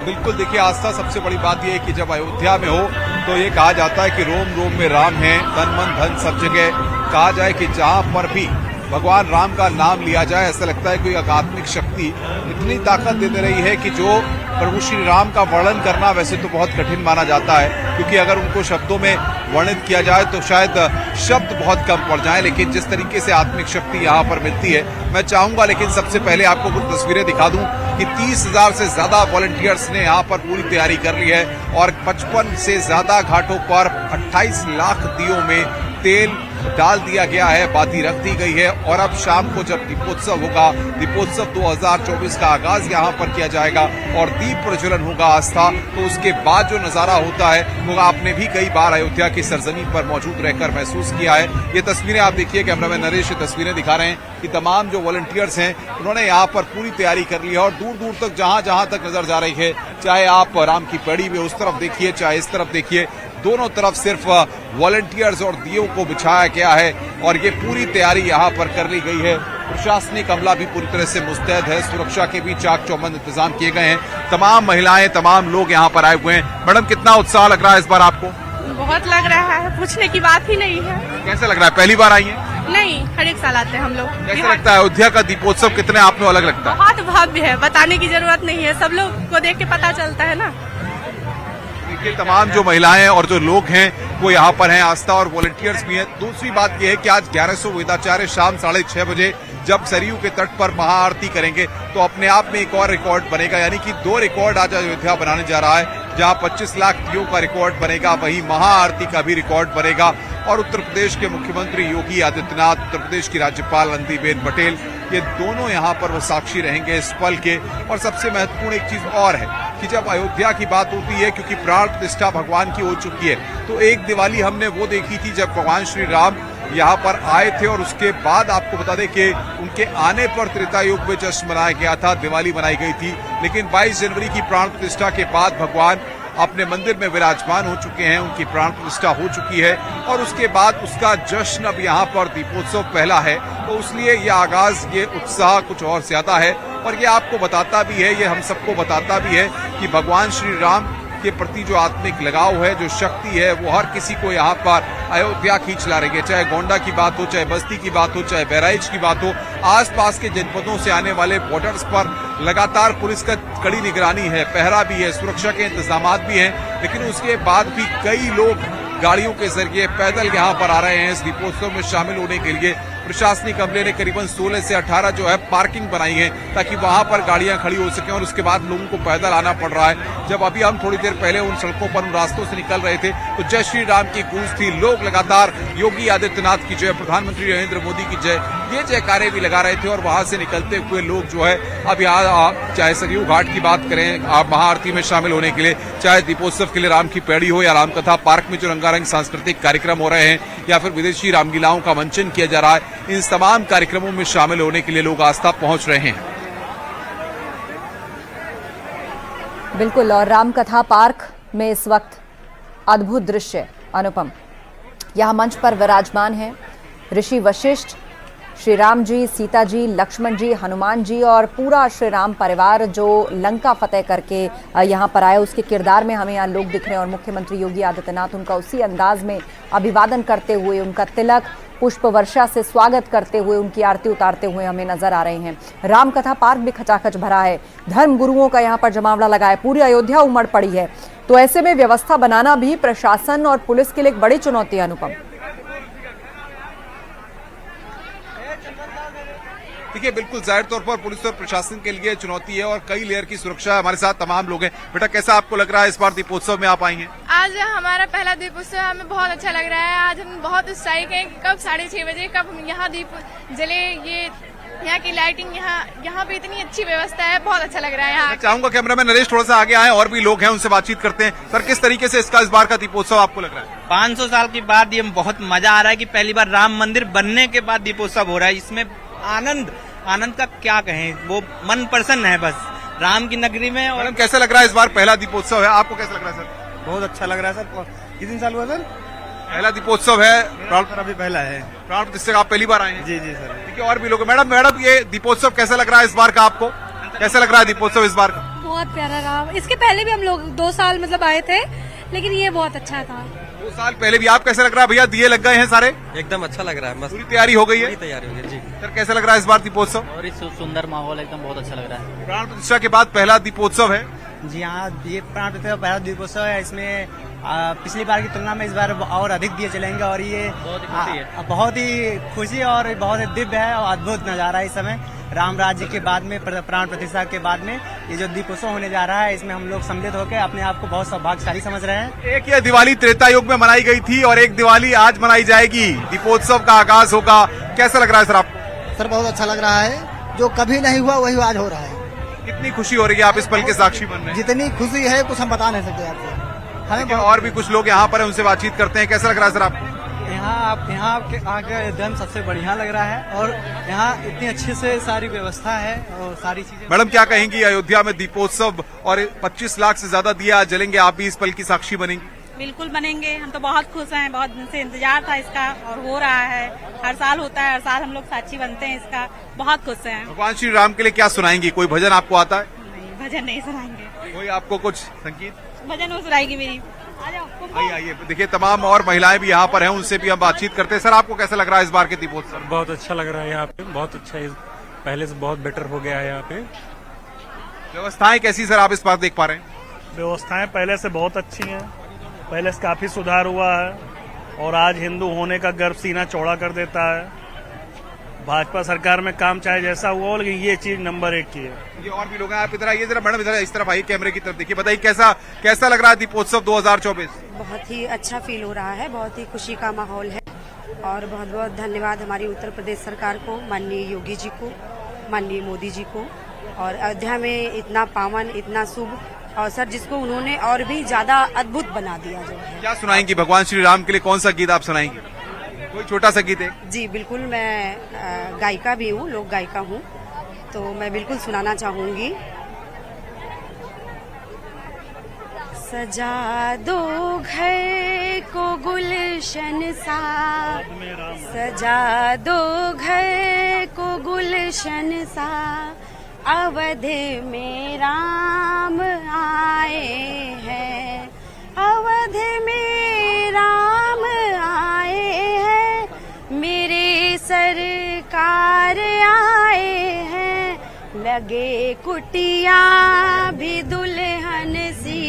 S5: बिल्कुल, देखिए आस्था सबसे बड़ी बात यह है कि जब अयोध्या में हो तो ये कहा जाता है कि रोम रोम में राम है, तन मन धन सब जगह। कहा जाए कि जहां पर भी भगवान राम का नाम लिया जाए, ऐसा लगता है कोई आध्यात्मिक शक्ति इतनी ताकत दे रही है कि जो प्रभु श्री राम का वर्णन करना वैसे तो बहुत कठिन माना जाता है, क्योंकि अगर उनको शब्दों में वर्णित किया जाए तो शायद शब्द बहुत कम पड़ जाए। लेकिन जिस तरीके से आत्मिक शक्ति यहाँ पर मिलती है, मैं चाहूंगा लेकिन सबसे पहले आपको कुछ तस्वीरें दिखा दूं कि 30,000 से ज्यादा वॉलंटियर्स ने यहाँ पर पूरी तैयारी कर ली है और 55 से ज्यादा घाटों पर 28 लाख दियों में तेल डाल दिया गया है, बाती रख दी गई है। और अब शाम को जब दीपोत्सव होगा, दीपोत्सव 2024 का आगाज यहाँ पर किया जाएगा और दीप प्रज्वलन होगा आस्था, तो उसके बाद जो नजारा होता है वो आपने भी कई बार अयोध्या की सरजमीन पर मौजूद रहकर महसूस किया है। ये तस्वीरें आप देखिए, कैमरामैन नरेश ये तस्वीरें दिखा रहे हैं कि तमाम जो वॉलंटियर्स हैं उन्होंने यहाँ पर पूरी तैयारी कर ली है और दूर दूर तक जहां तक नजर जा रही है, चाहे आप राम की पेड़ी में उस तरफ देखिए, चाहे इस तरफ देखिए, दोनों तरफ सिर्फ वॉलंटियर्स और दियों को बिछाया गया है और ये पूरी तैयारी यहाँ पर कर ली गई है। प्रशासनिक अमला भी पूरी तरह से मुस्तैद है, सुरक्षा के भी चाक चौबंद इंतजाम किए गए हैं। तमाम महिलाएं, तमाम लोग यहाँ पर आए हुए हैं। मैडम, कितना उत्साह लग रहा है इस बार आपको?
S12: बहुत लग रहा है, पूछने की बात ही नहीं है।
S5: कैसे लग रहा है? पहली बार आई है?
S12: नहीं, हर एक साल आते हैं हम लोग।
S5: कैसा लगता है अयोध्या का दीपोत्सव? कितने आप में अलग लगता है?
S12: बहुत भव्य है, बताने की जरूरत नहीं है, सब लोग को देख के पता चलता है ना।
S5: देखिए, तमाम जो महिलाएं और जो लोग हैं वो यहाँ पर हैं, आस्था और वॉलंटियर्स भी हैं। दूसरी बात यह है कि आज 1100 वेदाचार्य शाम 6:30 बजे जब सरयू के तट पर महाआरती करेंगे तो अपने आप में एक और रिकॉर्ड बनेगा, यानी कि 2 रिकॉर्ड आज अयोध्या बनाने जा रहा है। जहां 25 लाख दियों का रिकॉर्ड बनेगा, वहीं महाआरती का भी रिकॉर्ड बनेगा। और उत्तर प्रदेश के मुख्यमंत्री योगी आदित्यनाथ, उत्तर प्रदेश की राज्यपाल आनंदीबेन पटेल, ये दोनों यहाँ पर वो साक्षी रहेंगे इस पल के। और सबसे महत्वपूर्ण एक चीज और है कि जब अयोध्या की बात होती है, क्योंकि प्राण प्रतिष्ठा भगवान की हो चुकी है, तो एक दिवाली हमने वो देखी थी जब भगवान श्री राम यहाँ पर आए थे और उसके बाद आपको बता दें कि उनके आने पर त्रेता युग में जश्न मनाया गया था, दिवाली मनाई गई थी। लेकिन 22 जनवरी की प्राण प्रतिष्ठा के बाद भगवान अपने मंदिर में विराजमान हो चुके हैं, उनकी प्राण प्रतिष्ठा हो चुकी है और उसके बाद उसका जश्न अब यहाँ पर दीपोत्सव पहला है, तो इसलिए ये आगाज, ये उत्साह कुछ और ज्यादा है। और ये आपको बताता भी है, ये हम सबको बताता भी है कि भगवान श्री राम के प्रति जो आत्मिक लगाव है, जो शक्ति है, वो हर किसी को यहाँ पर अयोध्या खींच ला रही है। चाहे गोंडा की बात हो, चाहे बस्ती की बात हो, चाहे बहराइच की बात हो, आसपास के जनपदों से आने वाले बॉर्डर्स पर लगातार पुलिस का कड़ी निगरानी है, पहरा भी है, सुरक्षा के इंतजाम भी हैं। लेकिन उसके बाद भी कई लोग गाड़ियों के जरिए पैदल यहाँ पर आ रहे हैं इस दीपोत्सव में शामिल होने के लिए। प्रशासनिक अमले ने करीबन 16 से 18 जो है पार्किंग बनाई है ताकि वहां पर गाड़ियां खड़ी हो सकें और उसके बाद लोगों को पैदल आना पड़ रहा है। जब अभी हम थोड़ी देर पहले उन सड़कों पर, उन रास्तों से निकल रहे थे तो जय श्री राम की गूंज थी। लोग लगातार योगी आदित्यनाथ की जय, प्रधानमंत्री नरेंद्र मोदी की जय, ये जयकारे भी लगा रहे थे। और वहां से निकलते हुए लोग जो है अब यहाँ, चाहे सरयू घाट की बात करें, आप महाआरती में शामिल होने के लिए, चाहे दीपोत्सव के लिए राम की पैड़ी हो या रामकथा पार्क में जो रंगारंग सांस्कृतिक कार्यक्रम हो रहे हैं या फिर विदेशी रामलीलाओं का मंचन किया जा रहा है, इन तमाम कार्यक्रमों में शामिल होने के लिए लोग आस्था पहुंच रहे हैं।
S11: बिल्कुल, और रामकथा पार्क में इस वक्त अद्भुत दृश्य अनुपम, यहां मंच पर विराजमान है ऋषि वशिष्ठ, श्री राम जी, सीता जी, लक्ष्मण जी, हनुमान जी और पूरा श्री राम परिवार जो लंका फतेह करके यहाँ पर आया, उसके किरदार में हमें यहाँ लोग दिख रहे हैं। और मुख्यमंत्री योगी आदित्यनाथ उनका उसी अंदाज में अभिवादन करते हुए, उनका तिलक पुष्प वर्षा से स्वागत करते हुए, उनकी आरती उतारते हुए हमें नजर आ रहे हैं। रामकथा पार्क भी खचाखच भरा है, धर्म गुरुओं का यहाँ पर जमावड़ा लगा है, पूरी अयोध्या उमड़ पड़ी है। तो ऐसे में व्यवस्था बनाना भी प्रशासन और पुलिस के लिए एक बड़ी चुनौती है अनुपम।
S5: देखिए, बिल्कुल जाहिर तौर पर पुलिस और प्रशासन के लिए चुनौती है और कई लेयर की सुरक्षा है। हमारे साथ तमाम लोग हैं। बेटा, कैसा आपको लग रहा है इस बार दीपोत्सव में आप आई हैं?
S12: आज हमारा पहला दीपोत्सव, हमें बहुत अच्छा लग रहा है। आज हम बहुत उत्साहित हैं कि कब 6:30 बजे कब हम यहाँ दीप जले। ये यहाँ की लाइटिंग, यहाँ पे इतनी अच्छी व्यवस्था है, बहुत अच्छा लग रहा है यहाँ।
S5: चाहूंगा कैमरामैन नरेश थोड़ा सा आगे आए, और भी लोग हैं उनसे बातचीत करते हैं। सर, किस तरीके से इस बार का दीपोत्सव आपको लग रहा है?
S13: 500 साल के बाद ये बहुत मजा आ रहा है कि पहली बार राम मंदिर बनने के बाद दीपोत्सव हो रहा है। इसमें आनंद का क्या कहें, वो मन प्रसन्न है बस राम की नगरी में। और
S5: कैसा लग रहा है इस बार पहला दीपोत्सव है, आपको कैसा लग रहा है सर?
S6: बहुत अच्छा लग रहा है सर। कितने साल हुआ सर?
S5: पहला दीपोत्सव है,
S6: अभी पहला है।
S5: प्राण प्रतिष्ठा आप पहली बार आए हैं?
S6: जी जी सर।
S5: देखिए, और भी लोग। मैडम ये दीपोत्सव कैसा लग रहा है इस बार का आपको? कैसा लग रहा है दीपोत्सव इस बार का?
S12: बहुत प्यारा रहा। इसके पहले भी हम लोग 2 साल मतलब आए थे, लेकिन ये बहुत अच्छा था।
S5: 2 साल पहले भी। आप कैसा लग रहा है भैया? दिए लग गए हैं सारे?
S13: एकदम अच्छा लग रहा है, मस्त।
S5: पूरी तैयारी हो गई है?
S13: पूरी तैयारी हो गई जी।
S5: सर, कैसा लग रहा है इस बार दीपोत्सव?
S13: और इस सुंदर माहौल एकदम बहुत अच्छा लग रहा है।
S5: प्राण प्रतिष्ठा के बाद पहला दीपोत्सव है।
S6: जी हाँ, ये प्राण प्रतिष्ठा पहला दीपोत्सव है। इसमें पिछली बार की तुलना में इस बार और अधिक दिए चलेंगे और ये बहुत ही खुशी और बहुत ही दिव्य है और अद्भुत नजारा है। इस समय राम राज्य के बाद में, प्राण प्रतिष्ठा के बाद में ये जो दीपोत्सव होने जा रहा है, इसमें हम लोग सम्मिलित होकर अपने आप को बहुत सौभाग्यशाली समझ रहे हैं।
S5: एक ये दिवाली त्रेता युग में मनाई गई थी और एक दिवाली आज मनाई जाएगी, दीपोत्सव का आगाज होगा। कैसा लग रहा है सर आपको?
S6: सर, बहुत अच्छा लग रहा है। जो कभी नहीं हुआ वही आज हो रहा है।
S5: कितनी खुशी हो रही है, आप इस पल के साक्षी बन रहे हैं?
S6: जितनी खुशी है कुछ हम बता नहीं सकते आपको। हमें
S5: और भी कुछ लोग यहाँ पर हैं, उनसे बातचीत करते हैं। कैसा लग रहा है सर आपको?
S6: यहाँ आके एकदम सबसे बढ़िया लग रहा है और यहाँ इतनी अच्छे से सारी व्यवस्था है और सारी चीजें।
S5: मैडम, क्या कहेंगी? अयोध्या में दीपोत्सव और 25 लाख से ज्यादा दिया आज जलेंगे, आप भी इस पल की साक्षी बनेंगी?
S12: बिल्कुल बनेंगे। हम तो बहुत खुश हैं, बहुत दिन से इंतजार था इसका और हो रहा है। हर साल होता है, हर साल हम लोग साक्षी बनते हैं इसका। बहुत खुश हैं।
S5: भगवान श्री राम के लिए क्या सुनाएंगी? कोई भजन आपको आता है?
S12: नहीं, भजन नहीं सुनाएंगे।
S5: कोई आपको कुछ संगीत?
S12: भजन वो सुनाएगी मेरी।
S5: आइए, देखिए तमाम और महिलाएं भी यहाँ पर हैं, उनसे भी हम बातचीत करते हैं। सर, आपको कैसा लग रहा है इस बार के दीपोत्सव?
S14: बहुत अच्छा लग रहा है यहाँ पे, बहुत अच्छा है, पहले से बहुत बेटर हो गया है यहाँ पे।
S5: व्यवस्थाएं कैसी सर आप इस बार देख पा रहे हैं?
S14: व्यवस्थाएं पहले से बहुत अच्छी हैं, पहले से काफी सुधार हुआ है और आज हिंदू होने का गर्व सीना चौड़ा कर देता है। भाजपा सरकार में काम चाहे जैसा हुआ हो, लेकिन ये चीज नंबर 1 की है।
S5: ये और भी लोग हैं, आप इधर आइए जरा। मैडम, इधर इस तरफ आइए, कैमरे की तरफ देखिए। बताइए कैसा लग रहा है दीपोत्सव 2024?
S12: बहुत ही अच्छा फील हो रहा है, बहुत ही खुशी का माहौल है और बहुत बहुत धन्यवाद हमारी उत्तर प्रदेश सरकार को, माननीय योगी जी को, माननीय मोदी जी को। और अयोध्या में इतना पावन, इतना शुभ अवसर जिसको उन्होंने और भी ज्यादा अद्भुत बना दिया। जो है,
S5: क्या सुनाएंगी भगवान श्री राम के लिए? कौन सा गीत आप सुनाएंगी? कोई छोटा सा गीत है?
S12: जी बिल्कुल, मैं गायिका भी हूँ, लोक गायिका हूँ, तो मैं बिल्कुल सुनाना चाहूंगी। सजा दो घर को गुलशन सा, सजा दो घर को गुलशन सा, अवध में राम आए हैं, अवध में राम आए हैं, मेरे सरकार आए हैं, लगे कुटिया भी दुल्हन सी,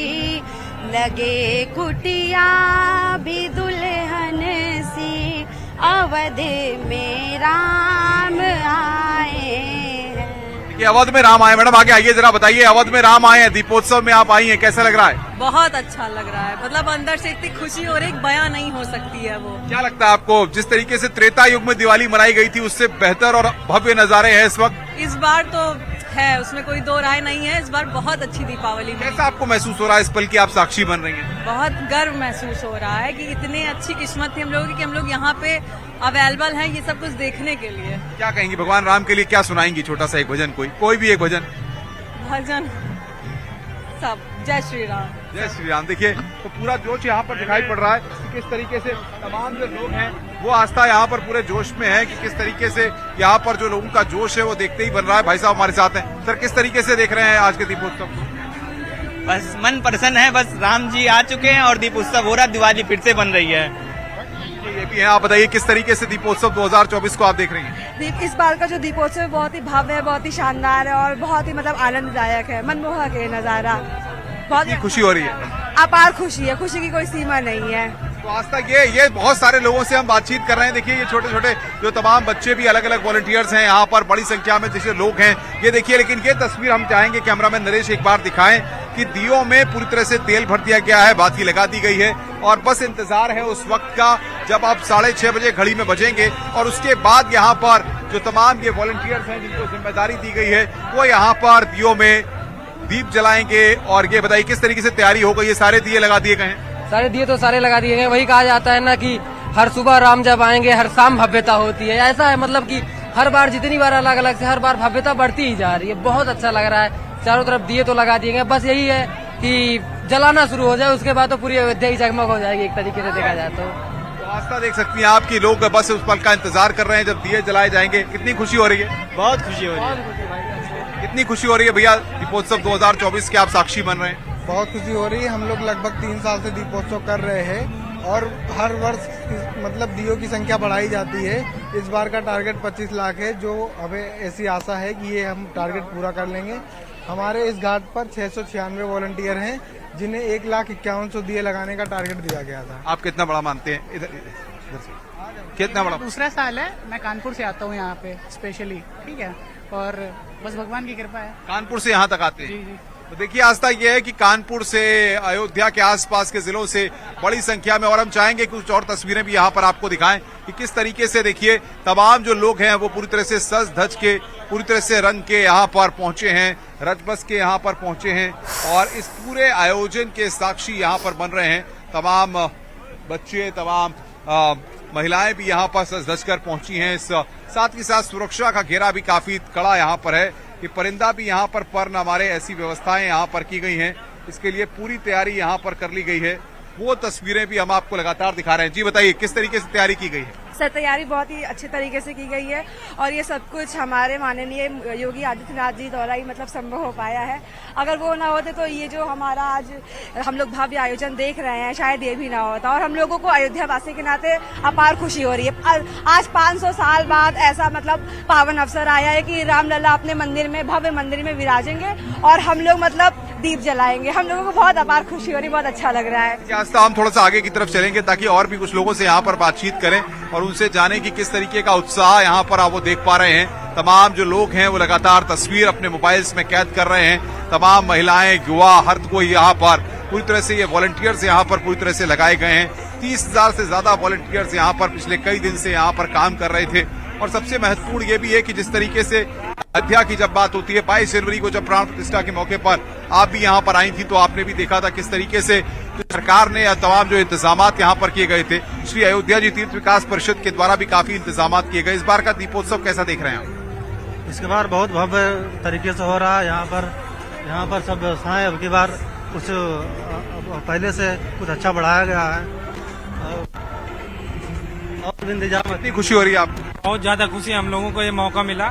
S12: लगे कुटिया भी दुल्हन सी, अवध में राम आए हैं।
S5: ये अवध में राम आए, मैडम आगे आइए जरा बताइए, अवध में राम आए हैं, दीपोत्सव में आप आई हैं, कैसा लग रहा है?
S15: बहुत अच्छा लग रहा है, मतलब अंदर से इतनी खुशी और एक बयां नहीं हो सकती है वो।
S5: क्या लगता है आपको, जिस तरीके से त्रेता युग में दिवाली मनाई गई थी उससे बेहतर और भव्य नजारे हैं इस वक्त?
S15: इस बार तो है, उसमें कोई दो राय नहीं है, इस बार बहुत अच्छी दीपावली में।
S5: कैसा आपको महसूस हो रहा है इस पल की आप साक्षी बन रही हैं?
S15: बहुत गर्व महसूस हो रहा है कि इतनी अच्छी किस्मत थी हम लोगों की कि हम लोग यहाँ पे अवेलेबल हैं ये सब कुछ देखने के लिए।
S5: क्या कहेंगी भगवान राम के लिए, क्या सुनाएंगी? छोटा सा एक भजन, कोई भी एक भजन।
S15: भजन सब, जय श्री राम।
S5: जय श्री राम। देखिए तो पूरा जोश यहाँ पर दिखाई पड़ रहा है कि किस तरीके से तमाम जो लोग हैं वो आस्था यहाँ पर पूरे जोश में है, कि किस तरीके से यहाँ पर जो लोगों का जोश है वो देखते ही बन रहा है। भाई साहब हमारे साथ हैं। सर किस तरीके से देख रहे हैं आज के दीपोत्सव?
S13: बस मन प्रसन्न है, बस राम जी आ चुके हैं और दीपोत्सव हो रहा, दिवाली फिर से बन रही है।
S5: ये भी है, आप बताइए किस तरीके से दीपोत्सव 2024 को आप देख रही हैं?
S16: इस बार का जो दीपोत्सव है बहुत ही भव्य है, बहुत ही शानदार है और बहुत ही मतलब आनंददायक है, मनमोहक है नजारा। बहुत
S5: खुशी हो रही है,
S16: अपार खुशी है, खुशी की कोई सीमा नहीं है।
S5: तो आज तक ये बहुत सारे लोगों से हम बातचीत कर रहे हैं। देखिए ये छोटे छोटे जो तमाम बच्चे भी अलग अलग वॉलंटियर्स हैं यहाँ पर, बड़ी संख्या में जैसे लोग हैं ये देखिए। लेकिन ये तस्वीर हम चाहेंगे कैमरामैन नरेश एक बार दिखाएं कि दियों में पूरी तरह से तेल भर दिया गया है, बाती लगा दी गई है और बस इंतजार है उस वक्त का जब आप 6:30 बजे घड़ी में बजेंगे और उसके बाद यहाँ पर जो तमाम ये वॉलंटियर्स हैं जिनको जिम्मेदारी दी गई है वो यहाँ पर दियों में दीप जलाएंगे। और ये बताइए किस तरीके से तैयारी हो गई है? सारे दिए लगा दिए गए हैं?
S17: सारे दिए तो सारे लगा दिए गए। वही कहा जाता है ना कि हर सुबह राम जब आएंगे हर शाम भव्यता होती है, ऐसा है मतलब कि हर बार जितनी बार अलग अलग से हर बार भव्यता बढ़ती ही जा रही है। बहुत अच्छा लग रहा है, चारों तरफ दिए तो लगा दिए गए, बस यही है कि जलाना शुरू हो जाए उसके बाद तो पूरी अयोध्या ही जगमग हो जाएगी एक तरीके से देखा जाए तो।
S5: आस्था देख सकती हैं आपकी, लोग बस उस पल का इंतजार कर रहे हैं जब दिए जलाए जाएंगे। कितनी खुशी हो रही है?
S13: बहुत खुशी हो रही है।
S5: कितनी खुशी हो रही है भैया दीपोत्सव 2024 के आप साक्षी बन रहे हैं?
S18: बहुत खुशी हो रही है। हम लोग लगभग 3 साल से दीपोत्सव कर रहे हैं और हर वर्ष मतलब दियों की संख्या बढ़ाई जाती है। इस बार का टारगेट 25 लाख है, जो हमें ऐसी आशा है कि ये हम टारगेट पूरा कर लेंगे। हमारे इस घाट पर 696 वॉलंटियर हैं जिन्हें 1,51,000 दिए लगाने का टारगेट दिया गया था।
S5: आप कितना बड़ा मानते हैं? इधर से कितना बड़ा?
S19: दूसरा साल है, मैं कानपुर से आता हूँ यहाँ पे स्पेशली, ठीक है, और बस भगवान की कृपा है।
S5: कानपुर से यहाँ तक आते हैं?
S19: जी जी।
S5: तो देखिए आस्था ये है कि कानपुर से, अयोध्या के आसपास के जिलों से बड़ी संख्या में, और हम चाहेंगे कि कुछ और तस्वीरें भी यहाँ पर आपको दिखाएं कि किस तरीके से देखिए तमाम जो लोग हैं वो पूरी तरह से सज धज के, पूरी तरह से रंग के यहाँ पर पहुंचे हैं, रच बस के यहाँ पर पहुंचे हैं और इस पूरे आयोजन के साक्षी यहाँ पर बन रहे हैं। तमाम बच्चे, तमाम महिलाएं भी यहाँ पर सज धज कर पहुंची हैं। साथ ही साथ सुरक्षा का घेरा भी काफी कड़ा यहाँ पर है कि परिंदा भी यहाँ पर न मारे, ऐसी व्यवस्थाएं यहाँ पर की गई हैं। इसके लिए पूरी तैयारी यहाँ पर कर ली गई है। वो तस्वीरें भी हम आपको लगातार दिखा रहे हैं। जी बताइए किस तरीके से तैयारी की गई है?
S16: सर तैयारी बहुत ही अच्छे तरीके से की गई है और ये सब कुछ हमारे माननीय योगी आदित्यनाथ जी द्वारा ही मतलब संभव हो पाया है। अगर वो ना होते तो ये जो हमारा आज हम लोग भव्य आयोजन देख रहे हैं शायद ये भी ना होता। और हम लोगों को अयोध्या वासी के नाते अपार खुशी हो रही है। आज 500 साल बाद ऐसा मतलब पावन अवसर आया है कि रामलला अपने मंदिर में, भव्य मंदिर में विराजेंगे और हम लोग मतलब दीप जलाएंगे। हम लोगों को बहुत अपार खुशी हो रही है, बहुत अच्छा लग रहा है।
S5: आस्था हम थोड़ा सा आगे की तरफ चलेंगे ताकि और भी कुछ लोगों से यहाँ पर बातचीत करें और उनसे जाने कि किस तरीके का उत्साह यहाँ पर आप वो देख पा रहे हैं। तमाम जो लोग हैं वो लगातार तस्वीर अपने मोबाइल्स में कैद कर रहे हैं। तमाम महिलाएं, युवा, हर कोई यहाँ पर पूरी तरह से, ये वॉलंटियर्स यहाँ पर पूरी तरह से लगाए गए हैं। 30,000 से ज्यादा वॉलंटियर्स यहाँ पर पिछले कई दिन से यहाँ पर काम कर रहे थे। और सबसे महत्वपूर्ण ये भी है कि जिस तरीके से अयोध्या की जब बात होती है, 22 जनवरी को जब प्राण प्रतिष्ठा के मौके पर आप भी यहाँ पर आई थी तो आपने भी देखा था किस तरीके से सरकार ने तमाम जो इंतजामात यहाँ पर किए गए थे। श्री अयोध्या जी तीर्थ विकास परिषद के द्वारा भी काफी इंतजामात किए गए। इस बार का दीपोत्सव कैसा देख रहे हैं आप?
S20: इसके बार बहुत भव्य तरीके से हो रहा है। यहाँ पर सब व्यवस्थाएं अब की बार कुछ
S14: पहले से कुछ अच्छा बढ़ाया गया है और इंतजाम।
S5: कितनी खुशी हो रही है आपको?
S20: बहुत ज्यादा खुशी है, हम लोगों को ये मौका मिला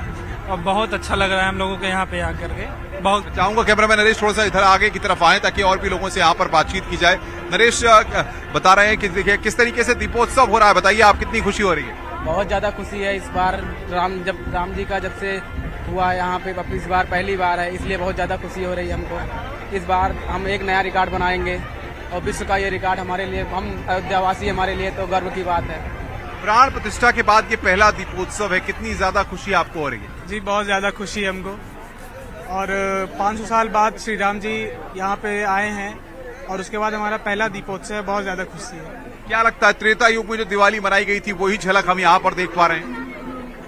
S20: और बहुत अच्छा लग रहा है हम लोगों को यहाँ पे आकर के। बहुत
S5: चाहूंगा कैमरामैन नरेश थोड़ा सा इधर आगे की तरफ आए ताकि और भी लोगों से यहाँ पर बातचीत की जाए। नरेश बता रहे हैं कि देखिए किस तरीके से दीपोत्सव हो रहा है, बताइए आप कितनी खुशी हो रही है?
S17: बहुत ज्यादा खुशी है इस बार। राम जी का जब से हुआ है यहाँ पे इस बार पहली बार है, इसलिए बहुत ज्यादा खुशी हो रही है हमको। इस बार हम एक नया रिकॉर्ड बनाएंगे और विश्व का ये रिकॉर्ड हमारे लिए, हम अयोध्यावासी, हमारे लिए तो गर्व की बात है।
S5: प्राण प्रतिष्ठा के बाद ये पहला दीपोत्सव है, कितनी ज्यादा खुशी आपको हो रही है?
S20: जी बहुत ज्यादा खुशी है हमको, और 500 साल बाद श्री राम जी यहाँ पे आए हैं और उसके बाद हमारा पहला दीपोत्सव है, बहुत ज्यादा खुशी है।
S5: क्या लगता है त्रेता युग में जो दिवाली मनाई गई थी वही झलक हम यहाँ पर देख पा रहे हैं?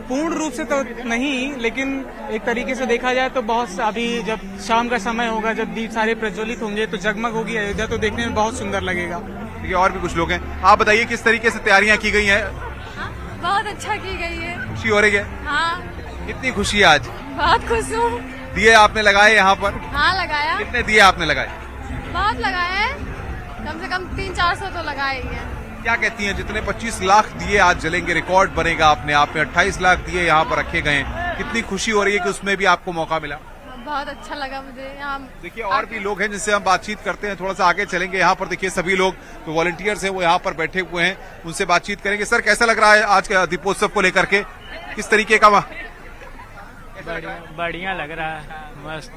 S20: पूर्ण रूप से तो नहीं, लेकिन एक तरीके से देखा जाए तो बहुत, अभी जब शाम का समय होगा, जब दीप सारे प्रज्वलित होंगे तो जगमग होगी अयोध्या, तो देखने में बहुत सुंदर लगेगा।
S5: देखिए और भी कुछ लोग हैं, आप बताइए किस तरीके से तैयारियां की गई हैं?
S9: बहुत अच्छा की गई है।
S5: खुशी हो रही है?
S9: हाँ
S5: कितनी खुशी है आज?
S9: बहुत खुश हूँ।
S5: दिए आपने लगाए यहाँ पर?
S9: हाँ लगाया।
S5: कितने दिए आपने लगाए?
S9: बहुत लगाया है, कम से कम 300-400 तो लगाए ही है।
S5: क्या कहती हैं, जितने 25 लाख दिए आज जलेंगे, रिकॉर्ड बनेगा अपने आप में, 28 लाख दिए यहाँ पर रखे गए हैं, कितनी खुशी हो रही है कि उसमें भी आपको मौका मिला?
S9: बहुत अच्छा लगा मुझे यहाँ।
S5: देखिए और भी लोग हैं जिनसे हम बातचीत करते हैं, थोड़ा सा आगे चलेंगे। यहाँ पर देखिए सभी लोग जो वॉलंटियर्स हैं वो यहाँ पर बैठे हुए हैं, उनसे बातचीत करेंगे। सर कैसा लग रहा है आज के दीपोत्सव को लेकर के, किस तरीके का?
S8: बढ़िया लग रहा है, मस्त।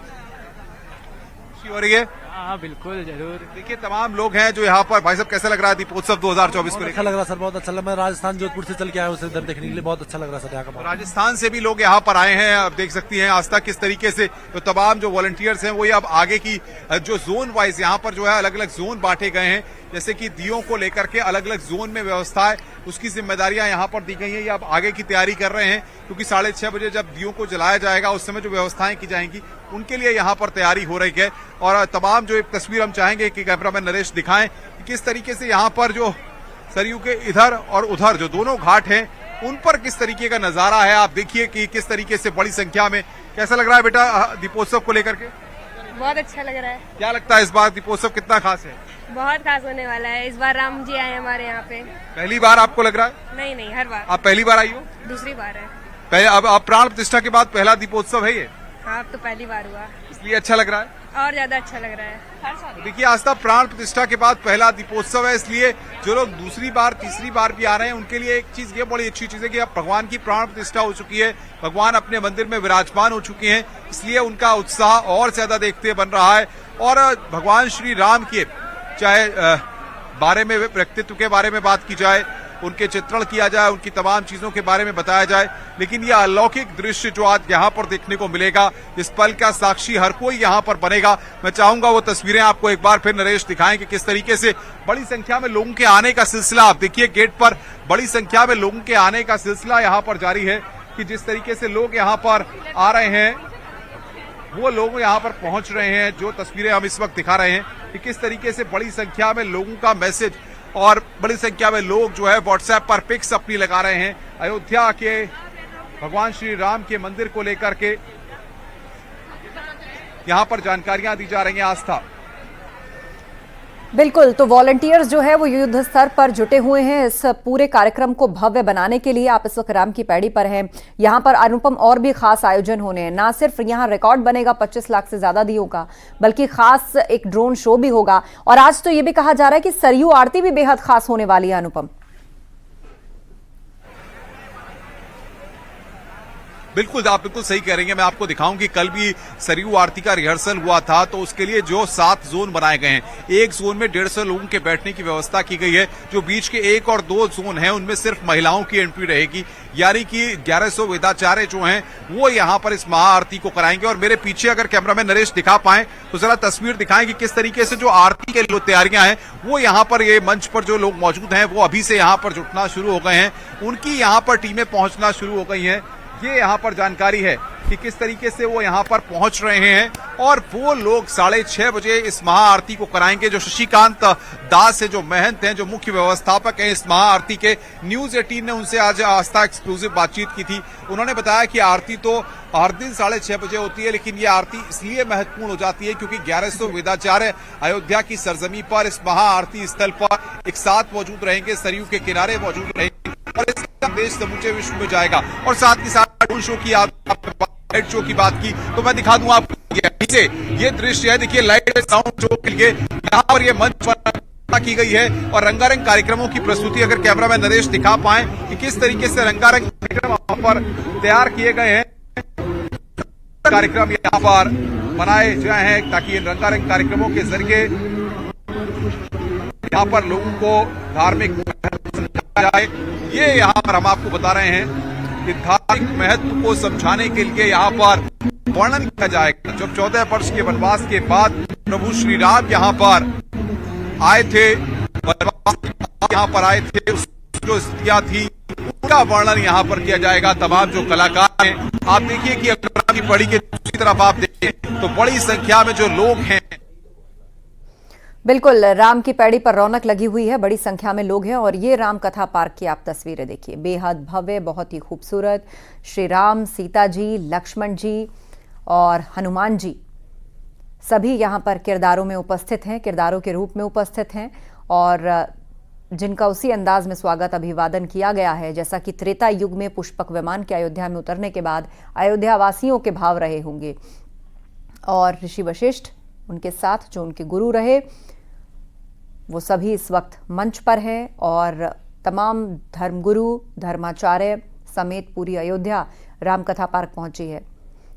S5: खुशी हो रही है?
S8: हाँ बिल्कुल जरूर।
S5: देखिए तमाम लोग हैं जो यहाँ पर। भाई साहब कैसा लग रहा है दीपोत्सव 2024 को?
S14: अच्छा लग रहा है सर, बहुत अच्छा लग रहा है। मैं राजस्थान जोधपुर से चल के आया हूँ उसे देखने के लिए, बहुत अच्छा लग रहा है सर यहाँ का।
S5: राजस्थान से भी लोग यहाँ पर आए हैं, आप देख सकती हैं आस्था किस तरीके से। तो तमाम जो वॉलंटियर्स हैं वो अब आगे की जो जोन वाइज यहाँ पर जो है अलग अलग जोन बांटे गए हैं, जैसे कि दियों को लेकर के अलग अलग जोन में व्यवस्था है, उसकी जिम्मेदारियां यहाँ पर दी गई हैं। ये अब आगे की तैयारी कर रहे हैं, क्योंकि 6:30 बजे जब दियों को जलाया जाएगा उस समय जो व्यवस्थाएं की जाएंगी उनके लिए यहाँ पर तैयारी हो रही है। और तमाम जो एक तस्वीर हम चाहेंगे कि कैमरामैन नरेश दिखाएं कि किस तरीके से यहाँ पर जो सरयू के इधर और उधर जो दोनों घाट हैं उन पर किस तरीके का नजारा है। आप देखिए कि किस तरीके से बड़ी संख्या में। कैसा लग रहा है बेटा दीपोत्सव को लेकर के?
S9: बहुत अच्छा लग रहा है।
S5: क्या लगता है इस बार दीपोत्सव कितना खास है?
S9: बहुत खास होने वाला है। इस बार राम जी आए हमारे यहाँ पे।
S5: पहली बार आपको लग रहा है?
S9: नहीं, हर बार।
S5: आप पहली बार आई हो?
S9: दूसरी बार है।
S5: अब प्राण प्रतिष्ठा के बाद पहला दीपोत्सव है ये?
S9: हाँ अब तो पहली बार हुआ,
S5: इसलिए अच्छा लग रहा है
S9: और ज्यादा अच्छा लग रहा है। हर साल
S5: देखिए आस्था प्राण प्रतिष्ठा के बाद पहला दीपोत्सव है, इसलिए जो लोग दूसरी बार तीसरी बार भी आ रहे हैं उनके लिए एक चीज ये बड़ी अच्छी चीज है कि अब भगवान की प्राण प्रतिष्ठा हो चुकी है, भगवान अपने मंदिर में विराजमान हो चुके हैं, इसलिए उनका उत्साह और ज्यादा देखते बन रहा है। और भगवान श्री राम के चाहे बारे में, व्यक्तित्व के बारे में बात की जाए, उनके चित्रण किया जाए, उनकी तमाम चीजों के बारे में बताया जाए, लेकिन यह अलौकिक दृश्य जो आज यहाँ पर देखने को मिलेगा, इस पल का साक्षी हर कोई यहाँ पर बनेगा। मैं चाहूंगा वो तस्वीरें आपको एक बार फिर नरेश दिखाएं कि किस तरीके से बड़ी संख्या में लोगों के आने का सिलसिला। आप देखिए गेट पर बड़ी संख्या में लोगों के आने का सिलसिला यहाँ पर जारी है, कि जिस तरीके से लोग यहाँ पर आ रहे हैं वो लोग यहाँ पर पहुंच रहे हैं। जो तस्वीरें हम इस वक्त दिखा रहे हैं कि किस तरीके से बड़ी संख्या में लोगों का मैसेज और बड़ी संख्या में लोग जो है व्हाट्सएप पर पिक्स अपनी लगा रहे हैं अयोध्या के भगवान श्री राम के मंदिर को लेकर के। यहां पर जानकारियां दी जा रही हैं आस्था।
S11: बिल्कुल, तो वॉलंटियर्स जो है वो युद्ध स्तर पर जुटे हुए हैं इस पूरे कार्यक्रम को भव्य बनाने के लिए। आप इस वक्त राम की पैड़ी पर हैं, यहाँ पर अनुपम और भी खास आयोजन होने हैं। ना सिर्फ यहाँ रिकॉर्ड बनेगा 25 लाख से ज्यादा दियों का, बल्कि खास एक ड्रोन शो भी होगा। और आज तो ये भी कहा जा रहा है कि सरयू आरती भी बेहद खास होने वाली है। अनुपम,
S5: बिल्कुल, आप बिल्कुल सही कह रही हैं। मैं आपको दिखाऊं कि कल भी सरयू आरती का रिहर्सल हुआ था, तो उसके लिए जो 7 जोन बनाए गए हैं, एक जोन में 150 लोगों के बैठने की व्यवस्था की गई है। जो बीच के 1 और 2 जोन हैं उनमें सिर्फ महिलाओं की एंट्री रहेगी, यानी कि 1100 वेदाचार्य जो हैं वो यहाँ पर इस महाआरती को कराएंगे। और मेरे पीछे अगर कैमरामैन नरेश दिखा पाए तो जरा तस्वीर दिखाएं कि किस तरीके से जो आरती के तैयारियां हैं वो यहाँ पर, ये मंच पर जो लोग मौजूद हैं वो अभी से यहाँ पर जुटना शुरू हो गए हैं, उनकी यहाँ पर टीमें पहुंचना शुरू हो गई हैं। ये यहाँ पर जानकारी है कि किस तरीके से वो यहाँ पर पहुंच रहे हैं और वो लोग 6:30 बजे इस महाआरती को कराएंगे। जो शशिकांत दास है, जो महंत हैं, जो मुख्य व्यवस्थापक हैं इस महाआरती के, न्यूज 18 ने उनसे आज आस्था एक्सक्लूसिव बातचीत की थी। उन्होंने बताया कि आरती तो हर दिन 6:30 बजे होती है, लेकिन ये आरती इसलिए महत्वपूर्ण हो जाती है क्योंकि 1100 वेदाचार्य अयोध्या की सरजमी पर इस महाआरती स्थल पर एक साथ मौजूद रहेंगे, सरयू के किनारे मौजूद रहेंगे और इसका देश समूचे विश्व में जाएगा। और साथ ही साथ शो की लाइट शो की बात की तो मैं दिखा दूं आपको, ये दृश्य है, देखिए लाइट साउंड शो के लिए यहाँ पर ये मंच पर की गई है और रंगारंग कार्यक्रमों की प्रस्तुति अगर कैमरामैन नरेश दिखा पाए कि किस तरीके से रंगारंग कार्यक्रम यहाँ पर तैयार किए गए हैं। कार्यक्रम यहाँ पर बनाए गए हैं ताकि इन रंगारंग कार्यक्रमों के जरिए यहाँ पर लोगों को धार्मिक महत्व समझाया जाए। ये यहाँ पर हम आपको बता रहे हैं कि धार्मिक महत्व को समझाने के लिए यहाँ पर वर्णन किया जाएगा। जब 14 वर्ष के वनवास के बाद प्रभु श्री राम यहाँ पर आए थे, यहाँ पर आए थे, जो स्त्रियां थी उनका वर्णन यहाँ पर किया जाएगा। तमाम जो कलाकार हैं, आप देखिए कि अगर की पड़ी के दूसरी तरफ आप देखें तो बड़ी संख्या में जो लोग हैं,
S11: बिल्कुल राम की पैड़ी पर रौनक लगी हुई है, बड़ी संख्या में लोग हैं और ये राम कथा पार्क की आप तस्वीरें देखिए, बेहद भव्य, बहुत ही खूबसूरत। श्री राम, सीता जी, लक्ष्मण जी और हनुमान जी सभी यहाँ पर किरदारों में उपस्थित हैं, किरदारों के रूप में उपस्थित हैं और जिनका उसी अंदाज में स्वागत अभिवादन किया गया है जैसा कि त्रेता युग में पुष्पक विमान के अयोध्या में उतरने के बाद अयोध्या वासियों के भाव रहे होंगे। और ऋषि वशिष्ठ उनके साथ जो उनके गुरु रहे वो सभी इस वक्त मंच पर हैं और तमाम धर्मगुरु, धर्माचार्य समेत पूरी अयोध्या रामकथा पार्क पहुंची है।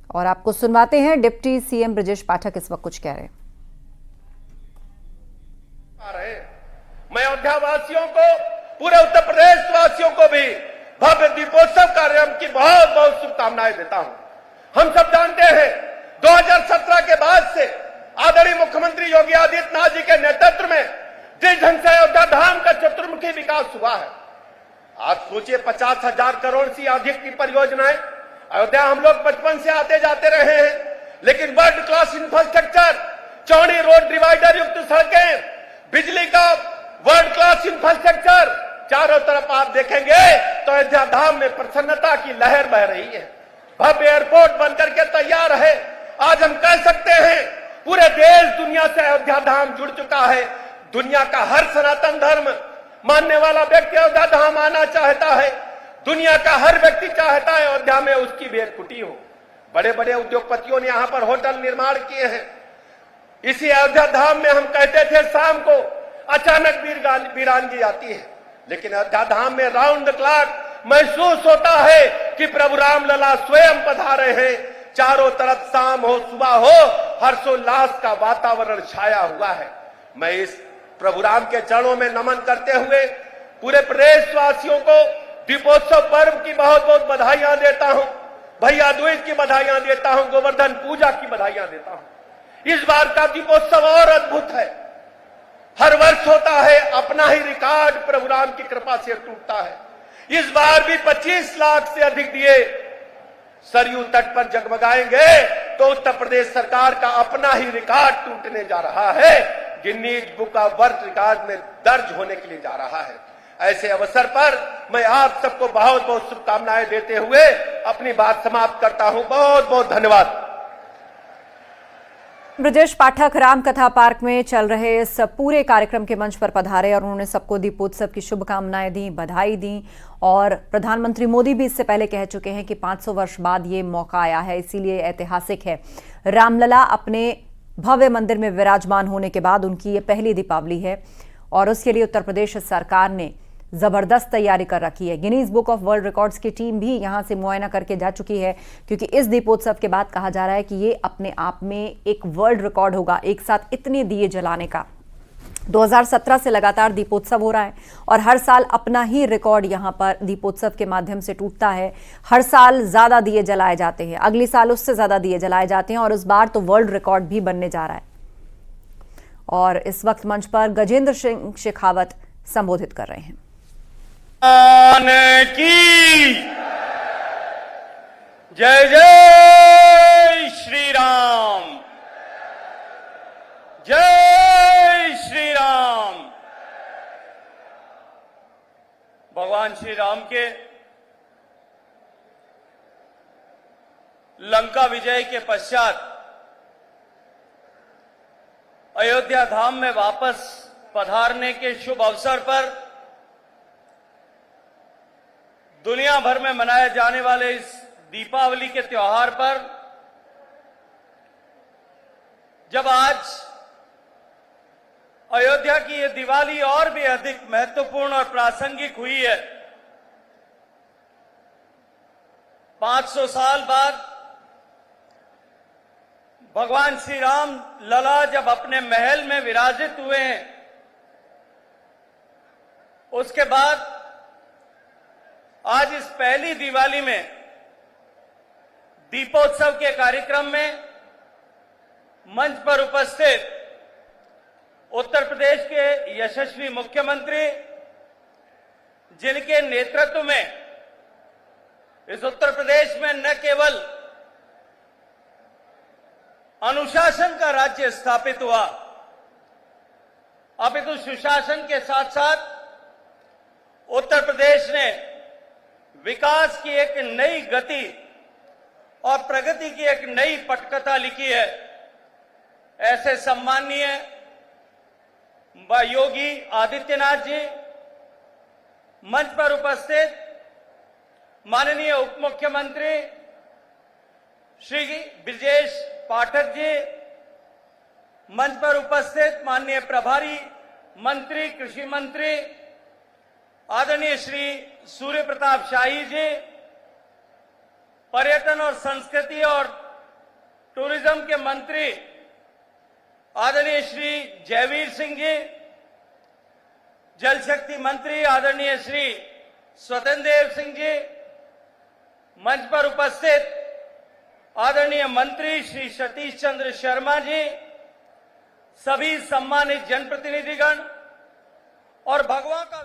S11: और आपको सुनवाते हैं डिप्टी सीएम ब्रजेश पाठक इस वक्त कुछ कह रहे हैं।
S21: मैं अयोध्या वासियों को, पूरे उत्तर प्रदेश वासियों को भी भव्य दीपोत्सव कार्यक्रम की बहुत बहुत शुभकामनाएं देता हूं। हम सब जानते हैं 2017 के बाद से आदरणीय मुख्यमंत्री योगी आदित्यनाथ जी के नेतृत्व में जिस ढंग से अयोध्या धाम का चतुर्मुखी विकास हुआ है, आज सोचिए 50,000 करोड़ से अधिक की परियोजनाएं। अयोध्या हम लोग बचपन से आते जाते रहे हैं, लेकिन वर्ल्ड क्लास इंफ्रास्ट्रक्चर, चौड़ी रोड डिवाइडर युक्त सड़कें, बिजली का वर्ल्ड क्लास इंफ्रास्ट्रक्चर, चारों तरफ आप देखेंगे तो अयोध्या धाम में प्रसन्नता की लहर बह रही है। भव्य एयरपोर्ट बनकर के तैयार है। आज हम कह सकते हैं पूरे देश दुनिया से अयोध्या धाम जुड़ चुका है। दुनिया का हर सनातन धर्म मानने वाला व्यक्ति अयोध्या धाम आना चाहता है। दुनिया का हर व्यक्ति चाहता है अयोध्या में उसकी भेंट कुटी हो। बड़े बड़े उद्योगपतियों ने यहाँ पर होटल निर्माण किए हैं। इसी अयोध्या धाम में हम कहते थे शाम को अचानक वीरानगी आती है, लेकिन अयोध्या धाम में राउंड द क्लॉक महसूस होता है कि प्रभु राम लला स्वयं पधारे हैं। चारों तरफ शाम हो सुबह हो हर्षोल्लास का वातावरण छाया हुआ है। मैं इस प्रभु राम के चरणों में नमन करते हुए पूरे प्रदेश वासियों को दीपोत्सव पर्व की बहुत बहुत बधाइयां देता हूं। भैया दूज की बधाइयां देता हूं, गोवर्धन पूजा की बधाइयां देता हूं। इस बार का दीपोत्सव और अद्भुत है। हर वर्ष होता है, अपना ही रिकॉर्ड प्रभु राम की कृपा से टूटता है। इस बार भी 25 लाख से अधिक दिए सरयू तट पर जगमगाएंगे तो उत्तर प्रदेश सरकार का अपना ही रिकॉर्ड टूटने जा रहा है, Guinness book of world record में दर्ज होने के लिए जा रहा है। ऐसे अवसर पर मैं आप सबको बहुत बहुत शुभकामनाएं देते हुए अपनी बात समाप्त करता हूं। बहुत बहुत धन्यवाद।
S11: ब्रजेश पाठक रामकथा पार्क में चल रहे इस पूरे कार्यक्रम के मंच पर पधारे और उन्होंने सबको दीपोत्सव की शुभकामनाएं दी, बधाई दी। और प्रधानमंत्री मोदी भी इससे पहले कह चुके हैं कि 500 वर्ष बाद ये मौका आया है, इसीलिए ऐतिहासिक है। रामलला अपने भव्य मंदिर में विराजमान होने के बाद उनकी ये पहली दीपावली है और उसके लिए उत्तर प्रदेश सरकार ने जबरदस्त तैयारी कर रखी है। Guinness book of world records की टीम भी यहां से मुआयना करके जा चुकी है, क्योंकि इस दीपोत्सव के बाद कहा जा रहा है कि ये अपने आप में एक वर्ल्ड रिकॉर्ड होगा, एक साथ इतने दिए जलाने का। 2017 से लगातार दीपोत्सव हो रहा है और हर साल अपना ही रिकॉर्ड यहां पर दीपोत्सव के माध्यम से टूटता है। हर साल ज्यादा दिए जलाए जाते हैं, अगली साल उससे ज्यादा दिए जलाए जाते हैं और इस बार तो वर्ल्ड रिकॉर्ड भी बनने जा रहा है। और इस वक्त मंच पर गजेंद्र सिंह शेखावत संबोधित कर रहे हैं।
S21: की जय जय श्री राम, जय श्री राम। भगवान श्री राम के लंका विजय के पश्चात अयोध्या धाम में वापस पधारने के शुभ अवसर पर दुनिया भर में मनाए जाने वाले इस दीपावली के त्योहार पर जब आज अयोध्या की ये दिवाली और भी अधिक महत्वपूर्ण और प्रासंगिक हुई है, 500 साल बाद भगवान श्री राम लला जब अपने महल में विराजित हुए हैं, उसके बाद आज इस पहली दिवाली में दीपोत्सव के कार्यक्रम में मंच पर उपस्थित उत्तर प्रदेश के यशस्वी मुख्यमंत्री, जिनके नेतृत्व में इस उत्तर प्रदेश में न केवल अनुशासन का राज्य स्थापित हुआ, अपितु सुशासन के साथ साथ उत्तर प्रदेश ने विकास की एक नई गति और प्रगति की एक नई पटकथा लिखी है। ऐसे सम्माननीय योगी आदित्यनाथ जी, मंच पर उपस्थित माननीय उप मुख्यमंत्री श्री ब्रजेश पाठक जी, मंच पर उपस्थित माननीय प्रभारी मंत्री कृषि मंत्री आदरणीय श्री सूर्य प्रताप शाही जी, पर्यटन और संस्कृति और टूरिज्म के मंत्री आदरणीय श्री जयवीर सिंह जी, जल शक्ति मंत्री आदरणीय श्री स्वतंत्र देव सिंह जी, मंच पर उपस्थित आदरणीय मंत्री श्री सतीश चंद्र शर्मा जी, सभी सम्मानित जनप्रतिनिधिगण और भगवान का